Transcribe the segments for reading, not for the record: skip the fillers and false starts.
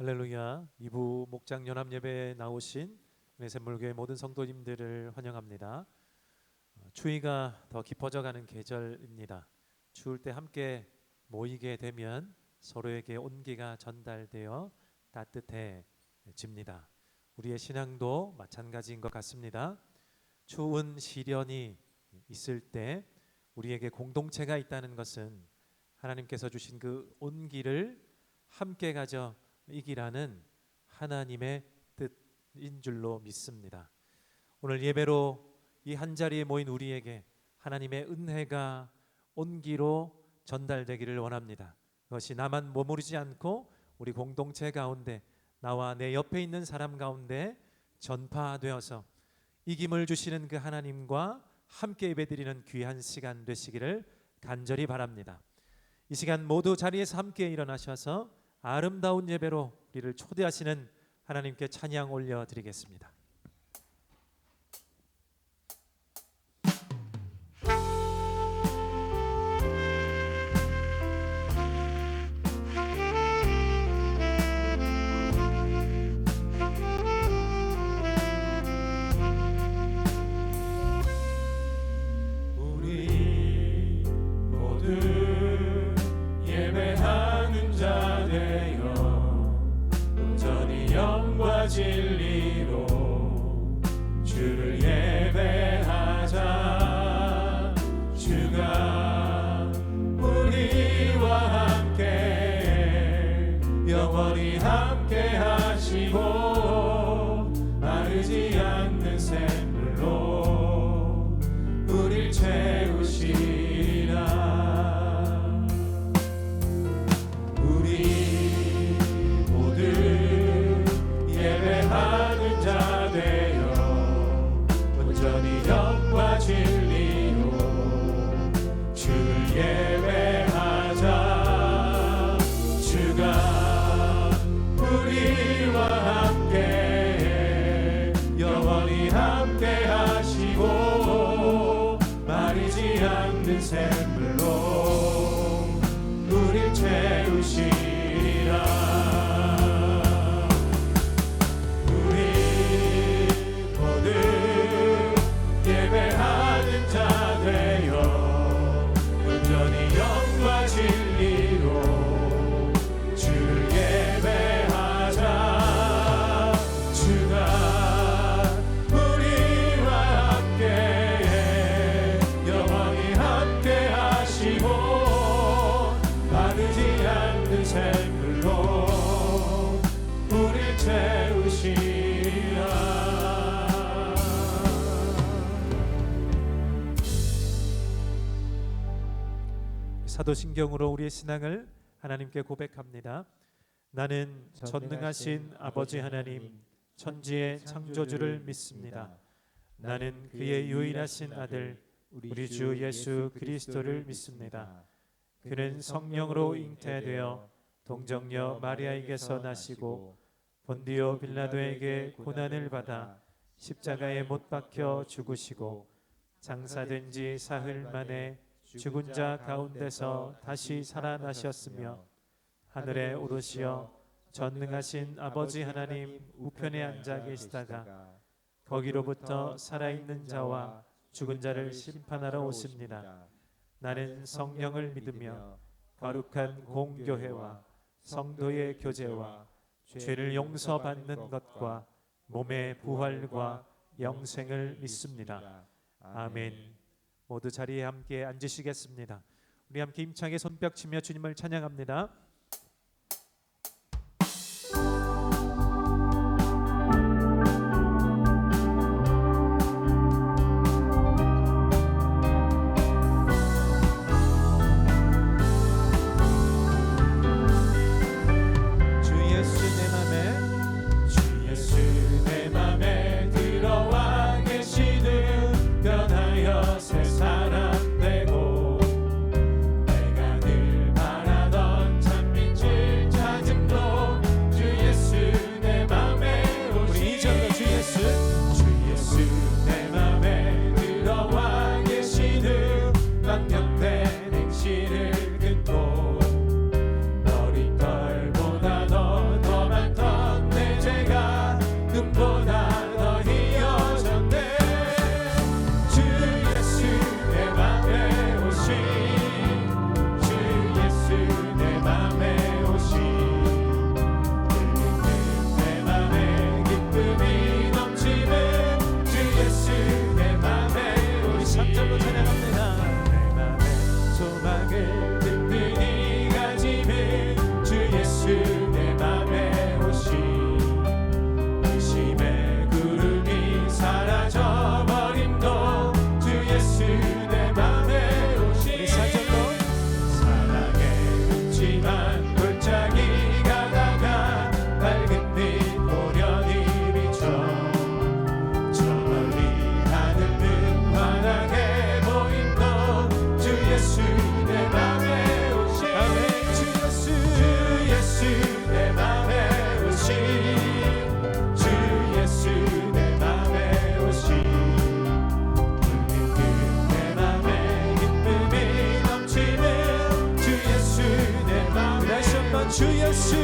할렐루야. 2부 목장 연합 예배에 나오신 샘물교회 모든 성도님들을 환영합니다. 추위가 더 깊어져 가는 계절입니다. 추울 때 함께 모이게 되면 서로에게 온기가 전달되어 따뜻해집니다. 우리의 신앙도 마찬가지인 것 같습니다. 추운 시련이 있을 때 우리에게 공동체가 있다는 것은 하나님께서 주신 그 온기를 함께 가져 이기라는 하나님의 뜻인 줄로 믿습니다. 오늘 예배로 이 한자리에 모인 우리에게 하나님의 은혜가 온기로 전달되기를 원합니다. 그것이 나만 머무르지 않고 우리 공동체 가운데, 나와 내 옆에 있는 사람 가운데 전파되어서 이김을 주시는 그 하나님과 함께 예배드리는 귀한 시간 되시기를 간절히 바랍니다. 이 시간 모두 자리에서 함께 일어나셔서 아름다운 예배로 우리를 초대하시는 하나님께 찬양 올려드리겠습니다. 우리 모두 예배하는 자 되어 온전히 영과 진리로 주를 예배하자. 주가 우리와 함께 영원히 함께 하시고 마르지 않는 샘물로 우릴 채우시리라. 예배하는 자 되어 온전히 영과 진리로 주를 예배하자. 주가 우리와 함께 영원히 함께 하시고 마르지 않는 샘물로 우릴 채우시리라. 예배하는 자 되어 온전히 영과 진리로 주를 예배하자. 주가 우리와 함께 영원히 함께 하시고 마르지 않는 샘물로 우릴 채우시리라. 사도신경으로 우리의 신앙을 하나님께 고백합니다. 나는 전능하신 아버지 하나님, 천지의 창조주를 믿습니다. 나는 그의 유일하신 아들 우리 주 예수 그리스도를 믿습니다. 그는 성령으로 잉태되어 동정녀 마리아에게서 나시고 본디오 빌라도에게 고난을 받아 십자가에 못 박혀 죽으시고 장사된 지 사흘 만에 죽은 자 가운데서 다시 살아나셨으며 하늘에 오르시어 전능하신 아버지 하나님 우편에 앉아 계시다가 거기로부터 살아있는 자와 죽은 자를 심판하러 오십니다. 나는 성령을 믿으며 거룩한 공교회와 성도의 교제와 죄를 용서받는 것과 몸의 부활과 영생을 믿습니다. 아멘. 모두 자리에 함께 앉으시겠습니다. 우리 함께 힘차게 손뼉 치며 주님을 찬양합니다. 내가 늘 바라던 참 주 예수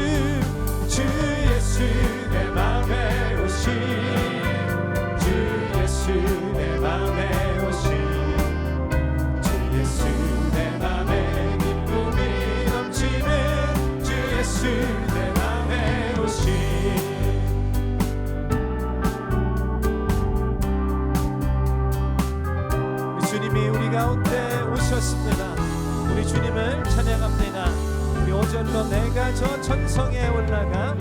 내 맘에 오신 주 예수 내 맘에 오신 주 예수 내 맘에 기쁨이 넘치는 주 예수 내 맘에 오신 주님이 우리 가운데 오셨습니다. 우리 주님을 찬양합니다. 우리 5절로 내가 저 천성에 올라가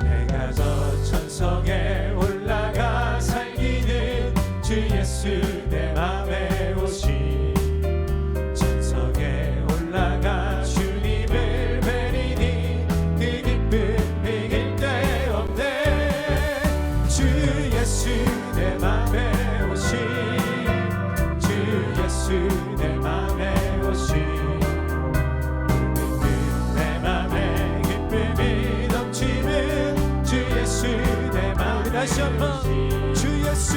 내가 저 천성에 올라가 살기는 주 예수 내 맘에 오신 천성에 올라가 주님을 뵈리니 그 기쁨 비길 데 없네 주 예수 내 맘에 오신 주 예수 내 맘에 오신 내 맘에 기쁨이 넘치는 주 예수 내 맘에 다시 한번 주 예수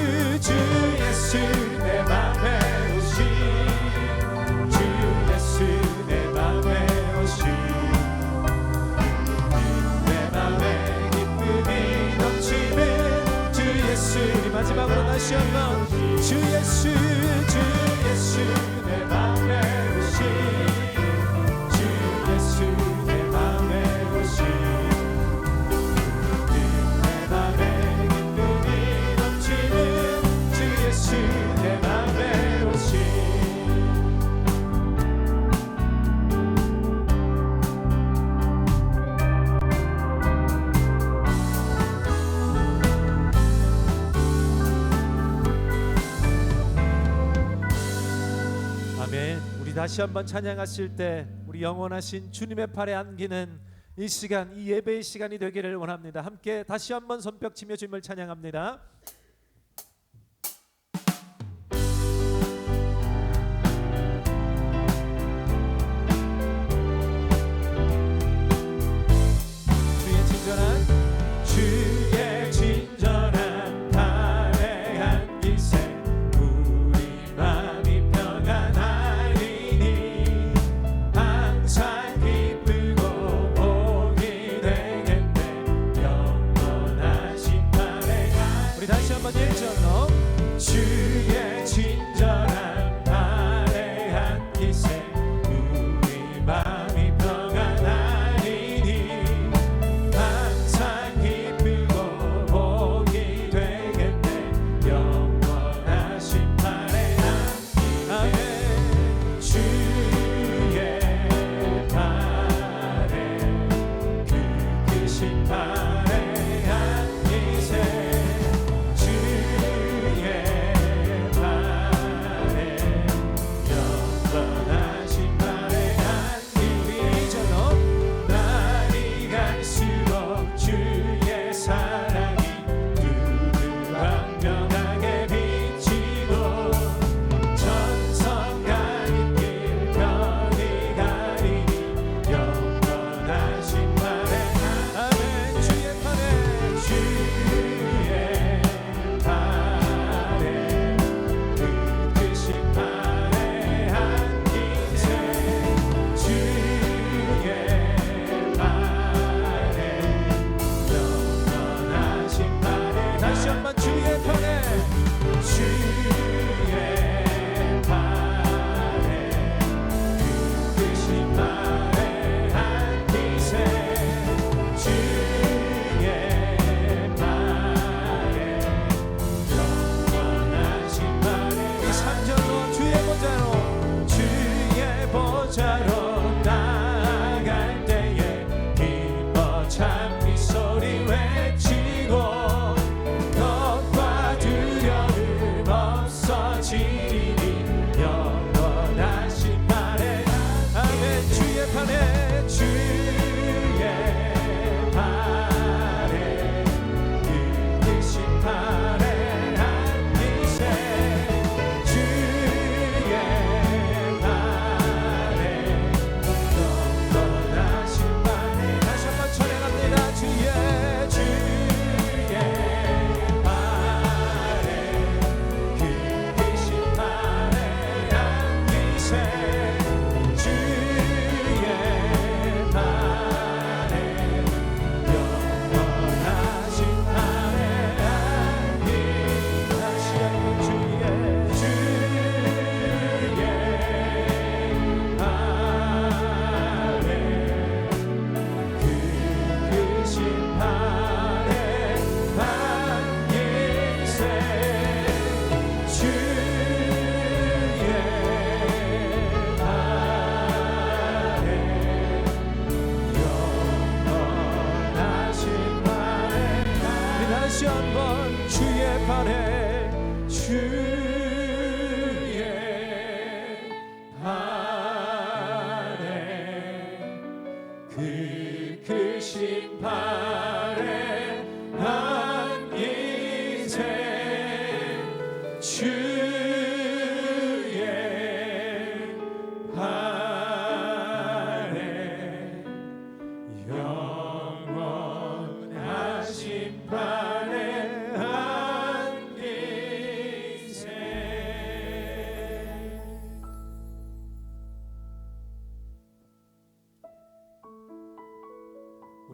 내 맘에 오신 주 예수 내 맘에 오신 내 맘에 기쁨이 넘치는 주 예수 우리 마지막으로 다시 한번 주 예수 내 맘에 오신 주 예수 내 맘에 오신 내 맘에 기쁨이 넘치는 주 예수 내 맘에 오신 아멘. 우리 다시 한번 찬양하실 때 우리 영원하신 주님의 팔에 안기는 이 시간, 이 예배의 시간이 되기를 원합니다. 함께 다시 한번 손뼉 치며 주님을 찬양합니다. 주의 친절한 팔에 안기세 우리 맘이 평안하리니 항상 기쁘고 복이 되겠네 영원하신 팔에 우리 다시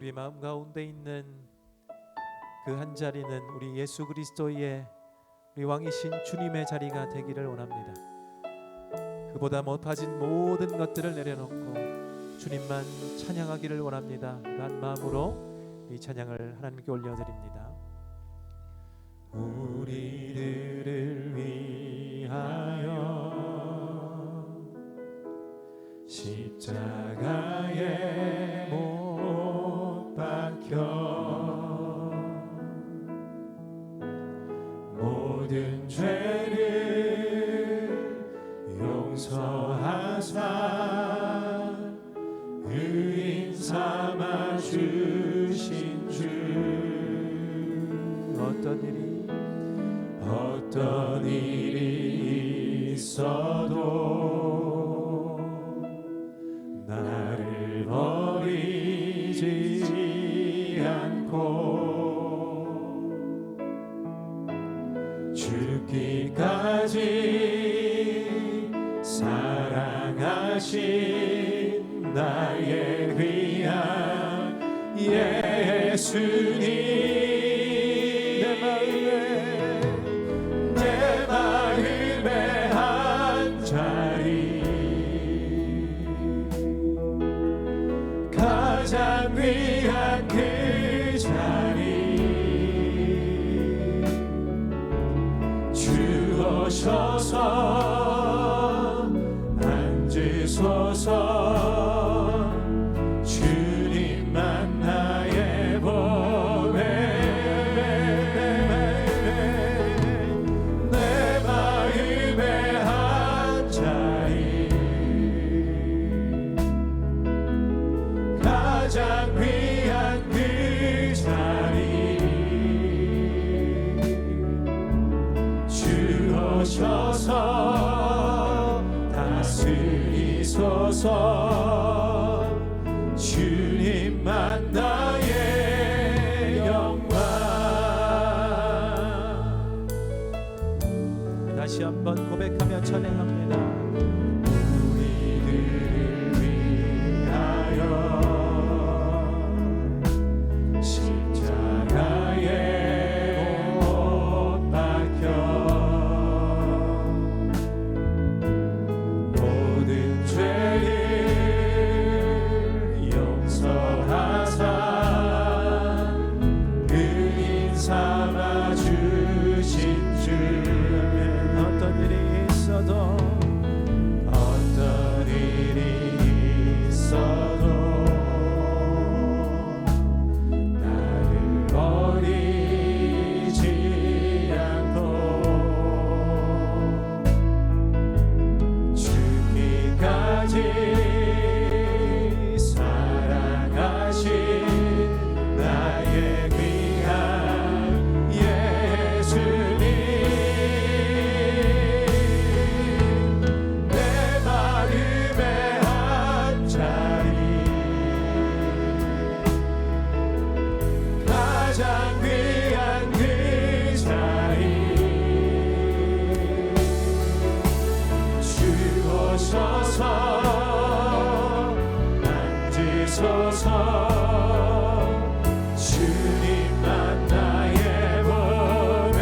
우리 마음 가운데 있는 그 한 자리는 우리 예수 그리스도의 우리 왕이신 주님의 자리가 되기를 원합니다. 그보다 높아진 모든 것들을 내려놓고 주님만 찬양하기를 원합니다. 그러한 마음으로 이 찬양을 하나님께 올려드립니다. 우리들을 위하여 십자가에 못 박혀 모든 죄를 용서하사 의인 삼아 주신 주 어떤 일이 있어도 나를 버리지 않고 죽기까지 사랑하신 나의 귀한 예수님 내 마음에 한 자리 가장 귀한 그 자리 주오셔서 앉으소서 주님만 나의 보배 내 마음에 한 자리 가장 귀한 그 자리 주오셔서 다스리소서 주님만 나의 영광. 다시 한번 고백하며 찬양합니다. 우리들을 위하여 십자가에 못 박혀 모든 죄를 용서하사 의인 삼아 주신 주 어떤 일이 있어도 어떤 일이 있어도 나를 버리지 않고 죽기까지 사랑하신 나의 귀한 예수님 내 마음에 한 자리 가장 귀한 그 자리 주오셔서 앉으소서 주님만 나의 보배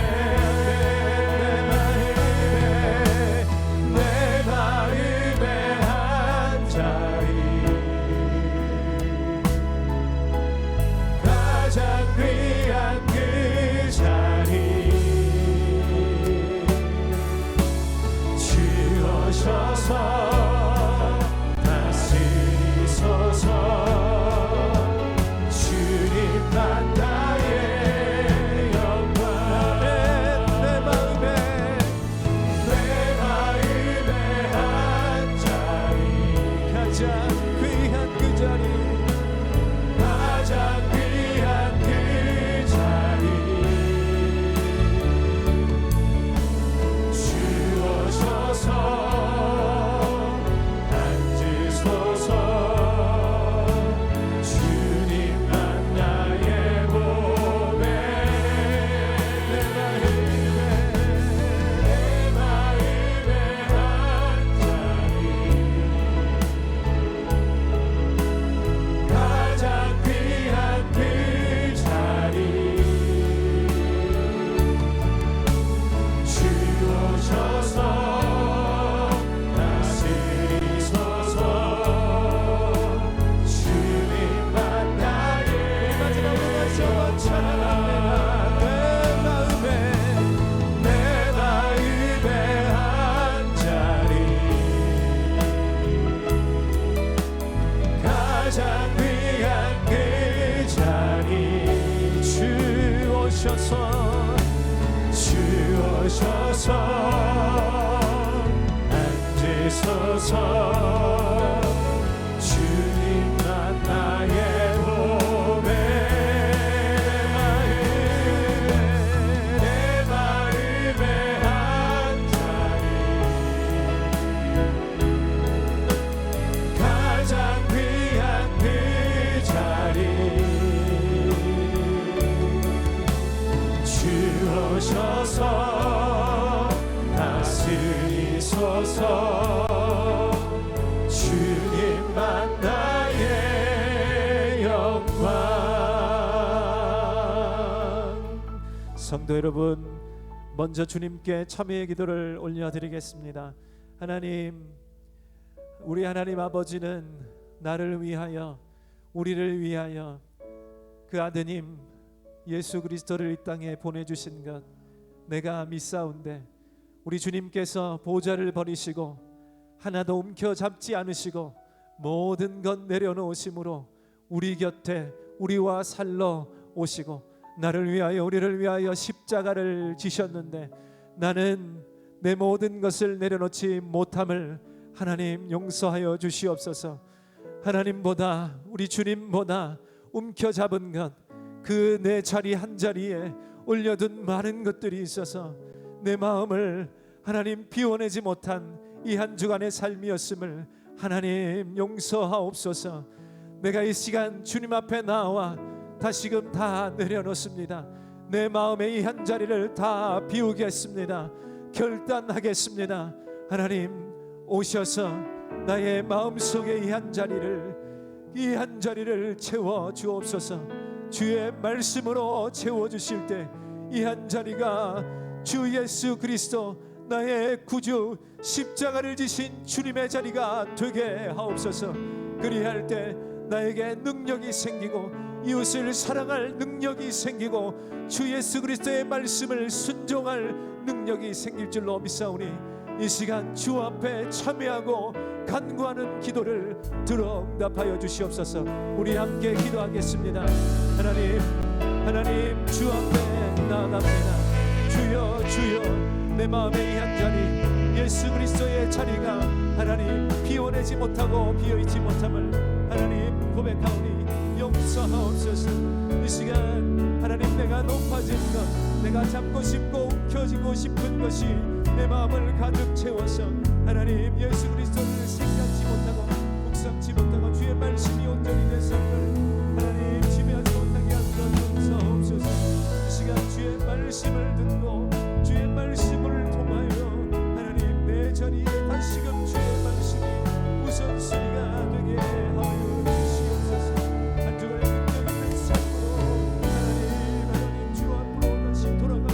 내 마음에 한 자리 가장 귀한 그 자리 주오셔서 다스리소서 주님만 나의 영광 내 마음에 한 자리 가장 귀한 그 자리 가장 귀한 그 자리 주오셔서 주소서. 주님만 나의 보배. 내 마음에 한 자리, 가장 귀한 그 자리. 주 오셔서 다스리소서. 주님만 나의 영광. 성도 여러분, 먼저 주님께 참회의 기도를 올려드리겠습니다. 하나님, 우리 하나님 아버지는 나를 위하여, 우리를 위하여 그 아드님 예수 그리스도를 이 땅에 보내주신 것 내가 믿사온데, 우리 주님께서 보좌를 버리시고 하나도 움켜잡지 않으시고 모든 것 내려놓으심으로 우리 곁에 우리와 살러 오시고 나를 위하여, 우리를 위하여 십자가를 지셨는데, 나는 내 모든 것을 내려놓지 못함을 하나님 용서하여 주시옵소서. 하나님보다, 우리 주님보다 움켜잡은 것, 그 내 자리 한 자리에 올려둔 많은 것들이 있어서 내 마음을 하나님 비워내지 못한 이 한 주간의 삶이었음을 하나님 용서하옵소서. 내가 이 시간 주님 앞에 나와 다시금 다 내려놓습니다. 내 마음의 이 한 자리를 다 비우겠습니다. 결단하겠습니다. 하나님 오셔서 나의 마음속의 이 한 자리를 채워 주옵소서. 주의 말씀으로 채워주실 때 이 한 자리가 주 예수 그리스도 나의 구주 십자가를 지신 주님의 자리가 되게 하옵소서. 그리할 때 나에게 능력이 생기고 이웃을 사랑할 능력이 생기고 주 예수 그리스도의 말씀을 순종할 능력이 생길 줄로 믿사오니 이 시간 주 앞에 참회하고 간구하는 기도를 들어 응답하여 주시옵소서. 우리 함께 기도하겠습니다. 하나님 주 앞에 나아갑니다. 주여 주여, 내 마음의 이 한 자리 예수 그리스도의 자리가 하나님 비워내지 못하고 비어있지 못함을 하나님 고백하오니 용서하옵소서. 이 시간 하나님, 내가 높아진 것, 내가 잡고 싶고 움켜쥐고 싶은 것이 내 마음을 가득 채워서 하나님 예수 그리스도를 생각지 못하고 묵상치 못하고 주의 말씀이 온전히 내 삶을 하나님 지배하지 못하게 하는 것 용서하옵소서. 이 시간 주의 말씀을 듣고 주의 말씀을 통하여 하나님 내 자리에 다시금 주의 말씀이 우선순위가 되게 하여 주시옵소서. 한 주간의 능력 있는 삶으로 하나님 주 앞으로 다시 돌아가게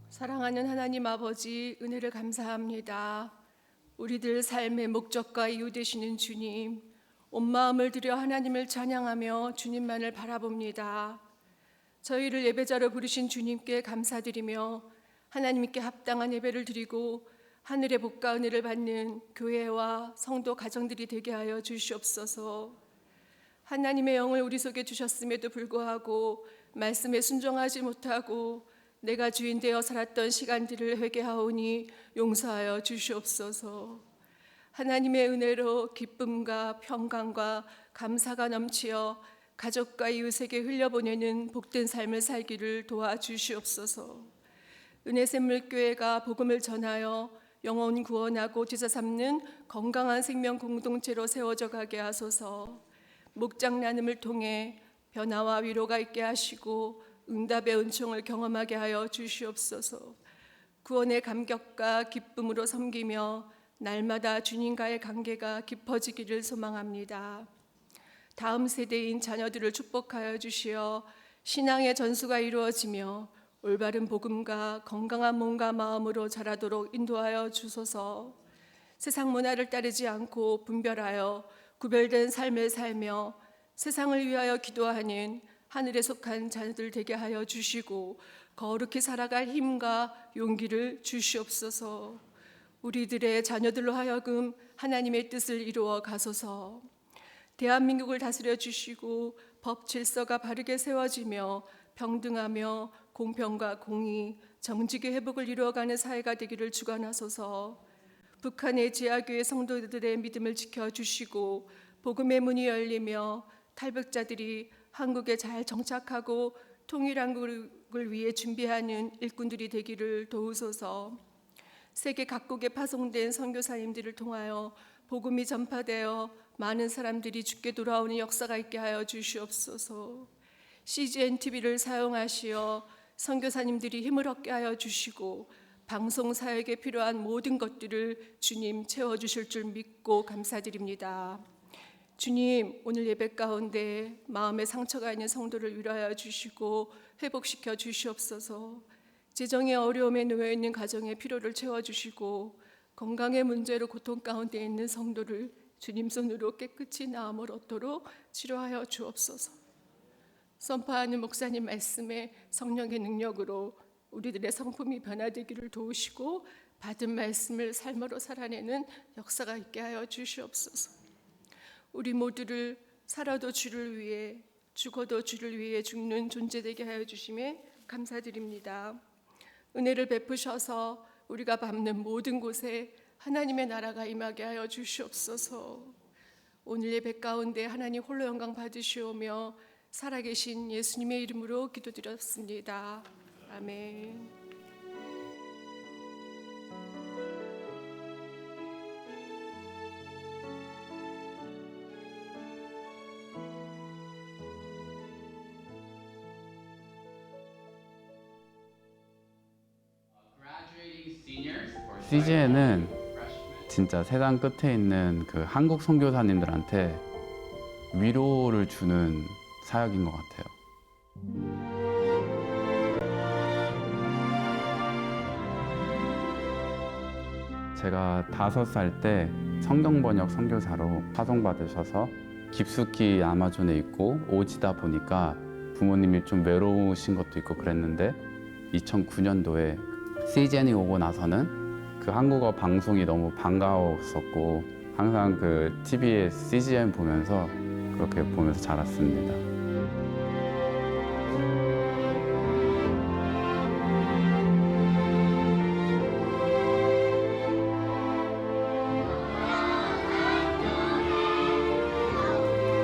사랑하는 하나님 아버지, 은혜를 감사합니다. 우리들 삶의 목적과 이유 되시는 주님, 온 마음을 들여 하나님을 찬양하며 주님만을 바라봅니다. 저희를 예배자로 부르신 주님께 감사드리며 하나님께 합당한 예배를 드리고 하늘의 복과 은혜를 받는 교회와 성도 가정들이 되게 하여 주시옵소서. 하나님의 영을 우리 속에 주셨음에도 불구하고 말씀에 순종하지 못하고 내가 주인 되어 살았던 시간들을 회개하오니 용서하여 주시옵소서. 하나님의 은혜로 기쁨과 평강과 감사가 넘치어 가족과 이웃에게 흘려보내는 복된 삶을 살기를 도와주시옵소서. 은혜샘물교회가 복음을 전하여 영혼 구원하고 제자 삼는 건강한 생명 공동체로 세워져 가게 하소서. 목장 나눔을 통해 변화와 위로가 있게 하시고 응답의 은총을 경험하게 하여 주시옵소서. 구원의 감격과 기쁨으로 섬기며 날마다 주님과의 관계가 깊어지기를 소망합니다. 다음 세대인 자녀들을 축복하여 주시어 신앙의 전수가 이루어지며 올바른 복음과 건강한 몸과 마음으로 자라도록 인도하여 주소서. 세상 문화를 따르지 않고 분별하여 구별된 삶을 살며 세상을 위하여 기도하는 하늘에 속한 자녀들 되게 하여 주시고 거룩히 살아갈 힘과 용기를 주시옵소서. 우리들의 자녀들로 하여금 하나님의 뜻을 이루어 가소서. 대한민국을 다스려 주시고 법 질서가 바르게 세워지며 평등하며 공평과 공의, 정직의 회복을 이루어가는 사회가 되기를 축원하소서. 북한의 지하교회 성도들의 믿음을 지켜주시고 복음의 문이 열리며 탈북자들이 한국에 잘 정착하고 통일한국을 위해 준비하는 일꾼들이 되기를 도우소서. 세계 각국에 파송된 선교사님들을 통하여 복음이 전파되어 많은 사람들이 주께 돌아오는 역사가 있게 하여 주시옵소서. CGN TV를 사용하시어 선교사님들이 힘을 얻게 하여 주시고 방송 사역에 필요한 모든 것들을 주님 채워주실 줄 믿고 감사드립니다. 주님, 오늘 예배 가운데 마음에 상처가 있는 성도를 위로하여 주시고 회복시켜 주시옵소서. 재정의 어려움에 놓여 있는 가정의 필요를 채워주시고 건강의 문제로 고통 가운데 있는 성도를 주님 손으로 깨끗이 나음을 얻도록 치료하여 주옵소서. 선포하는 목사님 말씀에 성령의 능력으로 우리들의 성품이 변화되기를 도우시고 받은 말씀을 삶으로 살아내는 역사가 있게 하여 주시옵소서. 우리 모두를 살아도 주를 위해 죽어도 주를 위해 죽는 존재 되게 하여 주심에 감사드립니다. 은혜를 베푸셔서 우리가 밟는 모든 곳에 하나님의 나라가 임하게 하여 주시옵소서. 오늘 예배 가운데 하나님 홀로 영광 받으시오며 살아계신 예수님의 이름으로 기도드렸습니다. 아멘. CGN은 진짜 세상 끝에 있는 그 한국 선교사님들한테 위로를 주는 사역인 것 같아요. 제가 5살 때 성경 번역 선교사로 파송받으셔서 깊숙이 아마존에 있고 오지다 보니까 부모님이 좀 외로우신 것도 있고 그랬는데 2009년도에 CGN이 오고 나서는 그 한국어 방송이 너무 반가웠었고 항상 그 TV에 CGN 보면서 그렇게 보면서 자랐습니다.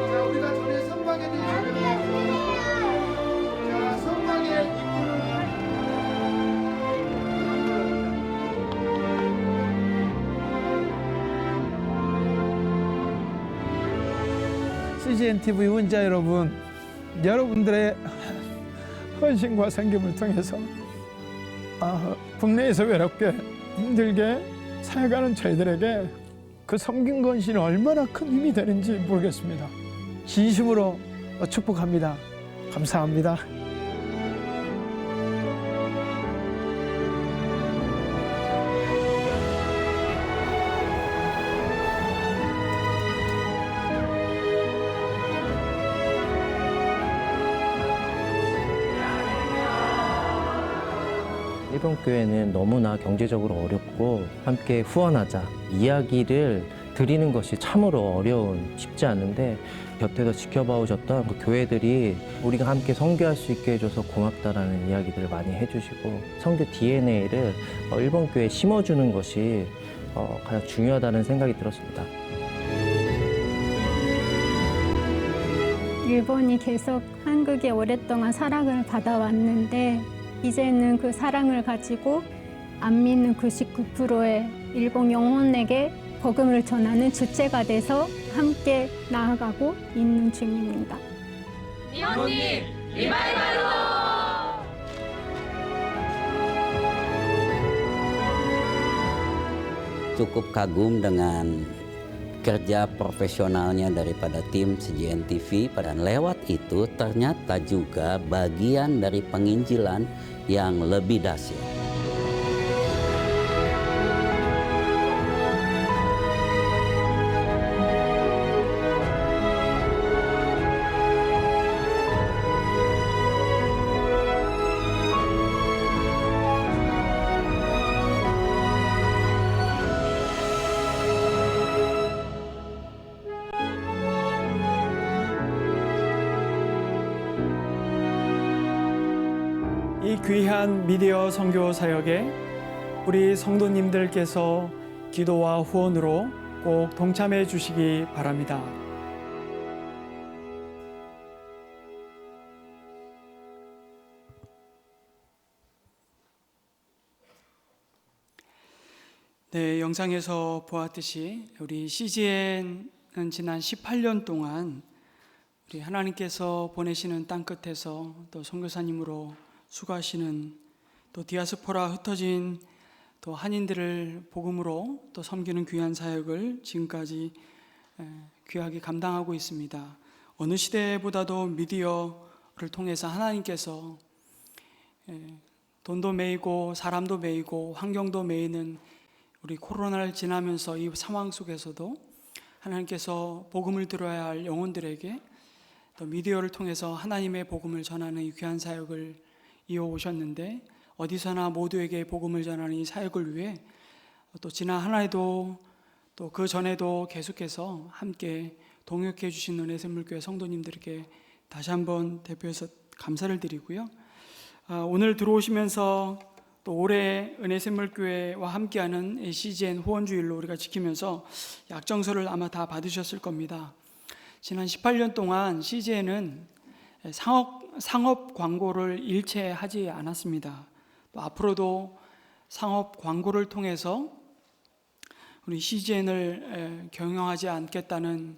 자, 우리가 전에 성막에 대해서 자, 성막의 입구를 CGN TV 운자 여러분, 여러분들의 헌신과 섬김을 통해서 국내에서 외롭게 힘들게 살아가는 저희들에게 그 섬김 헌신이 얼마나 큰 힘이 되는지 모르겠습니다. 진심으로 축복합니다. 감사합니다. 일본 교회는 너무나 경제적으로 어렵고 함께 후원하자 이야기를 드리는 것이 참으로 어려운 쉽지 않은데 곁에서 지켜봐 오셨던 그 교회들이 우리가 함께 선교할 수 있게 해줘서 고맙다라는 이야기들을 많이 해주시고 선교 DNA를 일본 교회에 심어주는 것이 가장 중요하다는 생각이 들었습니다. 일본이 계속 한국에 오랫동안 사랑을 받아왔는데 이제는 그 사랑을 가지고 안 믿는 99%의 일본 영혼에게 복음을 전하는 주체가 돼서 함께 나아가고 있는 중입니다. 일본님 리바이벌로! Cukup kagum dengan kerja profesionalnya daripada tim CGN TV, dan lewat itu ternyata juga bagian dari penginjilan yang lebih dahsyat. 이 귀한 미디어 선교 사역에 우리 성도님들께서 기도와 후원으로 꼭 동참해 주시기 바랍니다. 네, 영상에서 보았듯이 우리 CGN은 지난 18년 동안 우리 하나님께서 보내시는 땅끝에서 또 선교사님으로 수고하시는 또 디아스포라 흩어진 또 한인들을 복음으로 또 섬기는 귀한 사역을 지금까지 귀하게 감당하고 있습니다. 어느 시대보다도 미디어를 통해서 하나님께서 돈도 메이고 사람도 메이고 환경도 메이는 우리 코로나를 지나면서 이 상황 속에서도 하나님께서 복음을 들어야 할 영혼들에게 또 미디어를 통해서 하나님의 복음을 전하는 이 귀한 사역을 이어오셨는데, 어디서나 모두에게 복음을 전하는 이 사역을 위해 또 지난 한 해도 또 그 전에도 계속해서 함께 동역해 주신 은혜샘물교회 성도님들에게 다시 한번 대표해서 감사를 드리고요. 오늘 들어오시면서 또 올해 은혜샘물교회와 함께하는 CGN 후원주일로 우리가 지키면서 약정서를 아마 다 받으셨을 겁니다. 지난 18년 동안 CGN은 상업 광고를 일체 하지 않았습니다. 또 앞으로도 상업 광고를 통해서 우리 CGN을 경영하지 않겠다는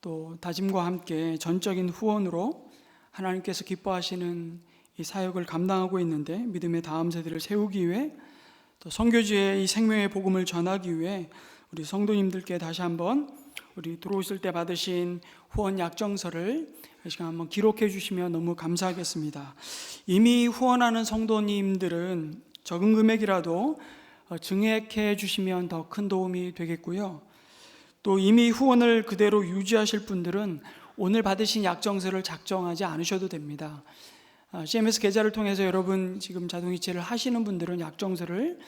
또 다짐과 함께 전적인 후원으로 하나님께서 기뻐하시는 이 사역을 감당하고 있는데, 믿음의 다음 세대를 세우기 위해 또 선교지에 이 생명의 복음을 전하기 위해 우리 성도님들께 다시 한번 우리 들어오실 때 받으신 후원 약정서를 이 시간 한번 기록해 주시면 너무 감사하겠습니다. 이미 후원하는 성도님들은 적은 금액이라도 증액해 주시면 더 큰 도움이 되겠고요. 또 이미 후원을 그대로 유지하실 분들은 오늘 받으신 약정서를 작성하지 않으셔도 됩니다. CMS 계좌를 통해서 여러분 지금 자동이체를 하시는 분들은 약정서를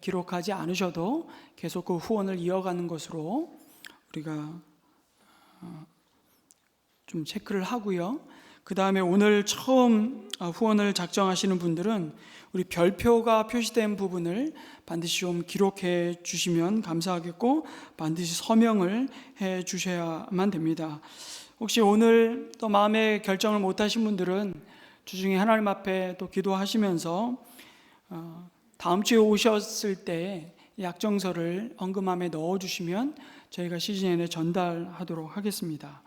기록하지 않으셔도 계속 그 후원을 이어가는 것으로 우리가 좀 체크를 하고요. 그 다음에 오늘 처음 후원을 작성하시는 분들은 우리 별표가 표시된 부분을 반드시 좀 기록해 주시면 감사하겠고, 반드시 서명을 해 주셔야만 됩니다. 혹시 오늘 또 마음의 결정을 못 하신 분들은 주중에 하나님 앞에 또 기도하시면서 다음 주에 오셨을 때 약정서를 헌금함에 넣어주시면 저희가 CGN에 전달하도록 하겠습니다.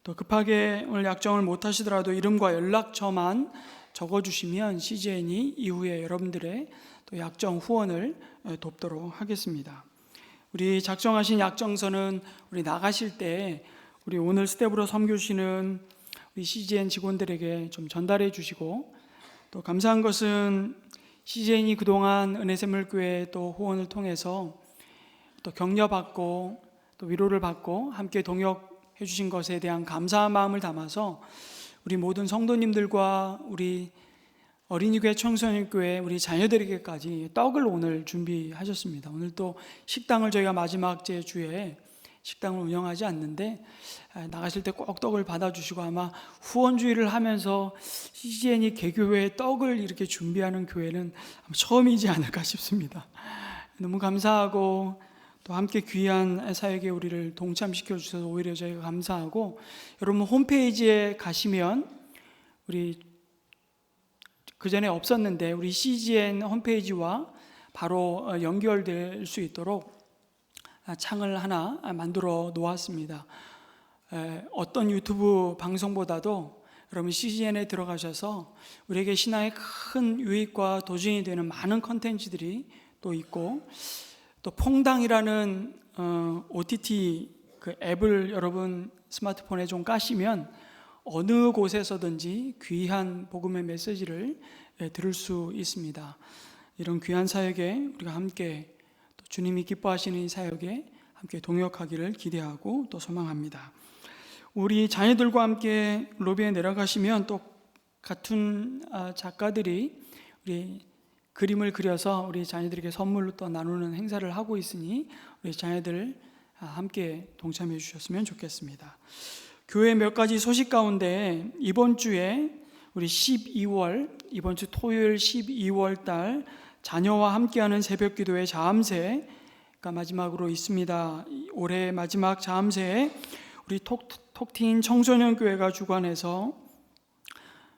또 급하게 오늘 약정을 못 하시더라도 이름과 연락처만 적어주시면 CGN이 이후에 여러분들의 또 약정 후원을 돕도록 하겠습니다. 우리 작성하신 약정서는 우리 나가실 때 우리 오늘 스텝으로 섬겨주시는 우리 CGN 직원들에게 좀 전달해 주시고, 또 감사한 것은 CGN이 그동안 은혜샘물교회 또 후원을 통해서 또 격려받고 또 위로를 받고 함께 동역해 주신 것에 대한 감사한 마음을 담아서 우리 모든 성도님들과 우리 어린이교회, 청소년교회, 우리 자녀들에게까지 떡을 오늘 준비하셨습니다. 오늘 또 식당을 저희가 마지막 주에 식당을 운영하지 않는데 나가실 때 꼭 떡을 받아주시고, 아마 후원주의를 하면서 CGN이 개교회에 떡을 이렇게 준비하는 교회는 처음이지 않을까 싶습니다. 너무 감사하고 또 함께 귀한 사역에 우리를 동참시켜 주셔서 오히려 저희가 감사하고, 여러분 홈페이지에 가시면 우리 그전에 없었는데 우리 CGN 홈페이지와 바로 연결될 수 있도록 창을 하나 만들어 놓았습니다. 어떤 유튜브 방송보다도 여러분 CGN에 들어가셔서 우리에게 신앙의 큰 유익과 도전이 되는 많은 컨텐츠들이 또 있고, 또 퐁당이라는 OTT 그 앱을 여러분 스마트폰에 좀 까시면 어느 곳에서든지 귀한 복음의 메시지를 들을 수 있습니다. 이런 귀한 사역에 우리가 함께 또 주님이 기뻐하시는 이 사역에 함께 동역하기를 기대하고 또 소망합니다. 우리 자녀들과 함께 로비에 내려가시면 또 같은 작가들이 우리 그림을 그려서 우리 자녀들에게 선물로 또 나누는 행사를 하고 있으니 우리 자녀들 함께 동참해 주셨으면 좋겠습니다. 교회 몇 가지 소식 가운데 이번 주에 우리 12월 이번 주 토요일 12월 달 자녀와 함께하는 새벽기도회 자암새가 마지막으로 있습니다. 올해 마지막 자암새에 우리 톡틴 청소년교회가 주관해서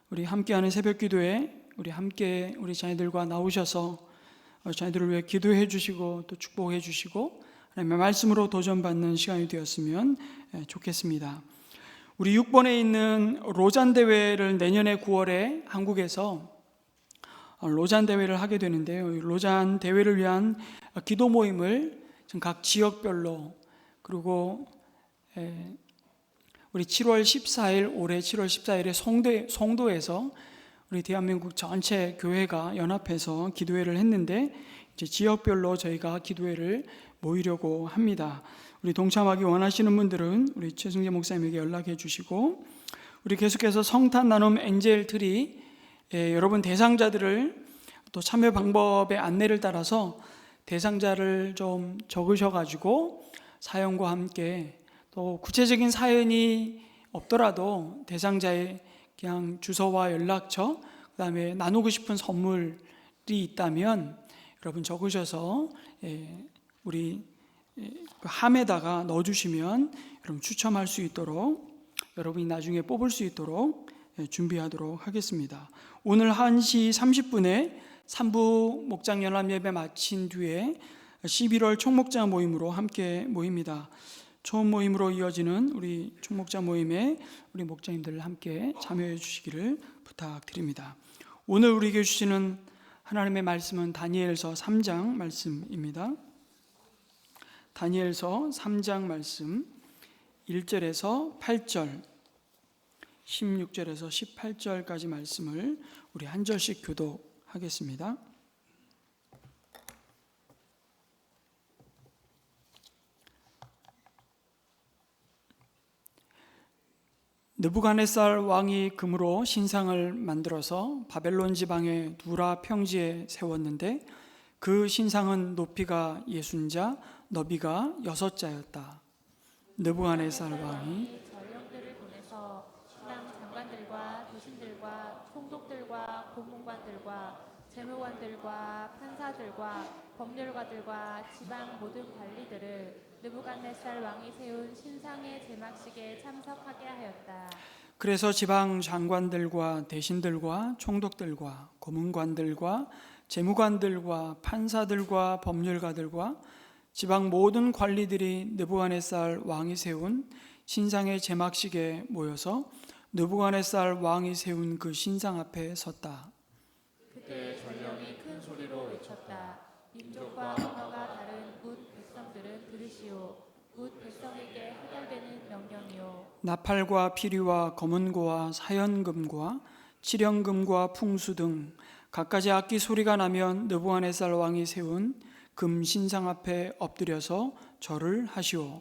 우리 함께하는 새벽기도회 우리 자녀들과 나오셔서 자녀들을 위해 기도해 주시고 또 축복해 주시고 하나님의 말씀으로 도전받는 시간이 되었으면 좋겠습니다. 우리 6번에 있는 로잔 대회를 내년에 9월에 한국에서 로잔 대회를 하게 되는데요. 로잔 대회를 위한 기도 모임을 각 지역별로 그리고 우리 7월 14일 올해 7월 14일에 송도에서 우리 대한민국 전체 교회가 연합해서 기도회를 했는데 이제 지역별로 저희가 기도회를 모이려고 합니다. 우리 동참하기 원하시는 분들은 우리 최승재 목사님에게 연락해 주시고 우리 계속해서 성탄 나눔 엔젤 트리 여러분 대상자들을 또 참여 방법의 안내를 따라서 대상자를 좀 적으셔가지고 사연과 함께 또 구체적인 사연이 없더라도 대상자의 그냥 주소와 연락처 그다음에 나누고 싶은 선물이 있다면 여러분 적으셔서 우리 함에다가 넣어주시면 여러분 추첨할 수 있도록 여러분이 나중에 뽑을 수 있도록 준비하도록 하겠습니다. 오늘 1시 30분에 3부 목장 연합 예배 마친 뒤에 11월 총목자 모임으로 함께 모입니다. 처음 모임으로 이어지는 우리 총목자 모임에 우리 목장님들 함께 참여해 주시기를 부탁드립니다. 오늘 우리에게 주시는 하나님의 말씀은 다니엘서 3장 말씀입니다. 다니엘서 3장 말씀 1절에서 8절 16절에서 18절까지 말씀을 우리 한 절씩 교독하겠습니다. 느부갓네살 왕이 금으로 신상을 만들어서 바벨론 지방의 두라 평지에 세웠는데 그 신상은 높이가 60자, 너비가 6자였다. 느부갓네살 왕이 전령들을 보내서 신랑 장관들과 도신들과 총독들과 고문관들과 재무관들과 판사들과 법률가들과 지방 모든 관리들을 느부갓네살 왕이 세운 신상의 제막식에 참석하게 하였다. 그래서 지방 장관들과 대신들과 총독들과 고문관들과 재무관들과 판사들과 법률가들과 지방 모든 관리들이 느부갓네살 왕이 세운 신상의 제막식에 모여서 느부갓네살 왕이 세운 그 신상 앞에 섰다. 그때 전령이 큰 소리로 외쳤다. 민족과 언어가 다른 뭇 백성들은 들으시오. 뭇 백성에게 해달되는 명령이요. 나팔과 피리와 검은고와 사연금과 칠연금과 풍수 등 갖가지 악기 소리가 나면 느부갓네살 왕이 세운 금 신상 앞에 엎드려서 절을 하시오.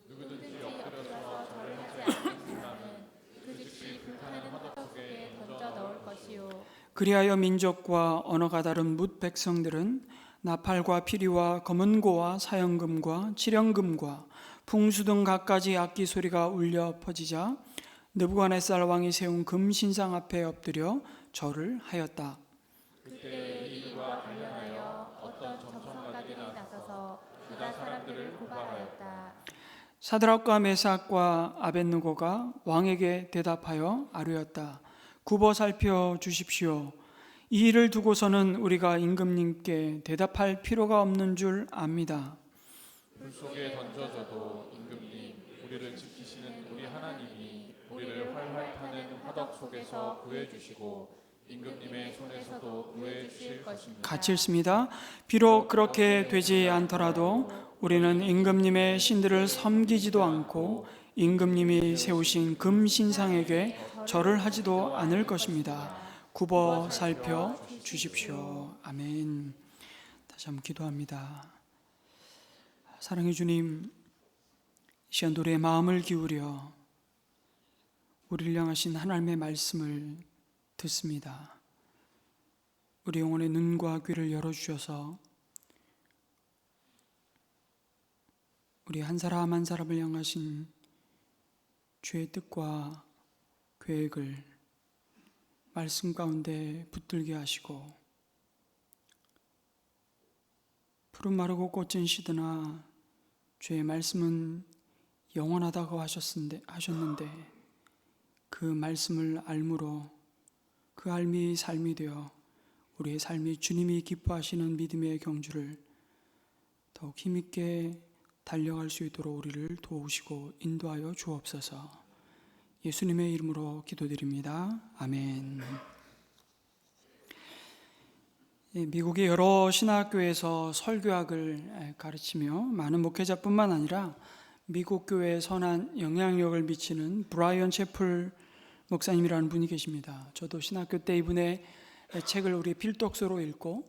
누구든지 엎드려서 절을 하지 않는 사람은 그 즉시 불타는 화덕 속에 던져 넣을 것이요. 그리하여 민족과 언어가 다른 뭇 백성들은 나팔과 피리와 검은고와 사연금과 칠연금과 풍수 등 갖가지 악기 소리가 울려 퍼지자 느부갓네살 왕이 세운 금 신상 앞에 엎드려 절을 하였다. 그때 이 일과 관련하여 어떤 점성가들이 나서서 유다 사람들을 고발하였다. 사드락과 메삭과 아벳느고가 왕에게 대답하여 아뢰었다. 굽어 살펴 주십시오. 이 일을 두고서는 우리가 임금님께 대답할 필요가 없는 줄 압니다. 불 속에 던져져도 임금님, 우리를 지키시는 우리 하나님이 우리를 활활 타는 화덕 속에서 구해주시고 임금님의 손에서도 구해주실 것입니다. 같이 읽습니다. 비록 그렇게 되지 않더라도 우리는 임금님의 신들을 섬기지도 않고 임금님이 세우신 금 신상에게 절을 하지도 않을 것입니다. 굽어 살펴 주십시오. 아멘. 다시 한번 기도합니다. 사랑의 주님, 이 시간 노래에 마음을 기울여 우리를 향하신 하나님의 말씀을 듣습니다. 우리 영혼의 눈과 귀를 열어주셔서 우리 한 사람 한 사람을 향하신 주의 뜻과 계획을 말씀 가운데 붙들게 하시고 푸른 마르고 꽃은 시드나 주의 말씀은 영원하다고 하셨는데 그 말씀을 알므로 그 알미 삶이 되어 우리의 삶이 주님이 기뻐하시는 믿음의 경주를 더욱 힘있게 달려갈 수 있도록 우리를 도우시고 인도하여 주옵소서. 예수님의 이름으로 기도드립니다. 아멘. 미국의 여러 신학교에서 설교학을 가르치며 많은 목회자뿐만 아니라 미국 교회에 선한 영향력을 미치는 브라이언 채플 목사님이라는 분이 계십니다. 저도 신학교 때 이분의 책을 우리 필독서로 읽고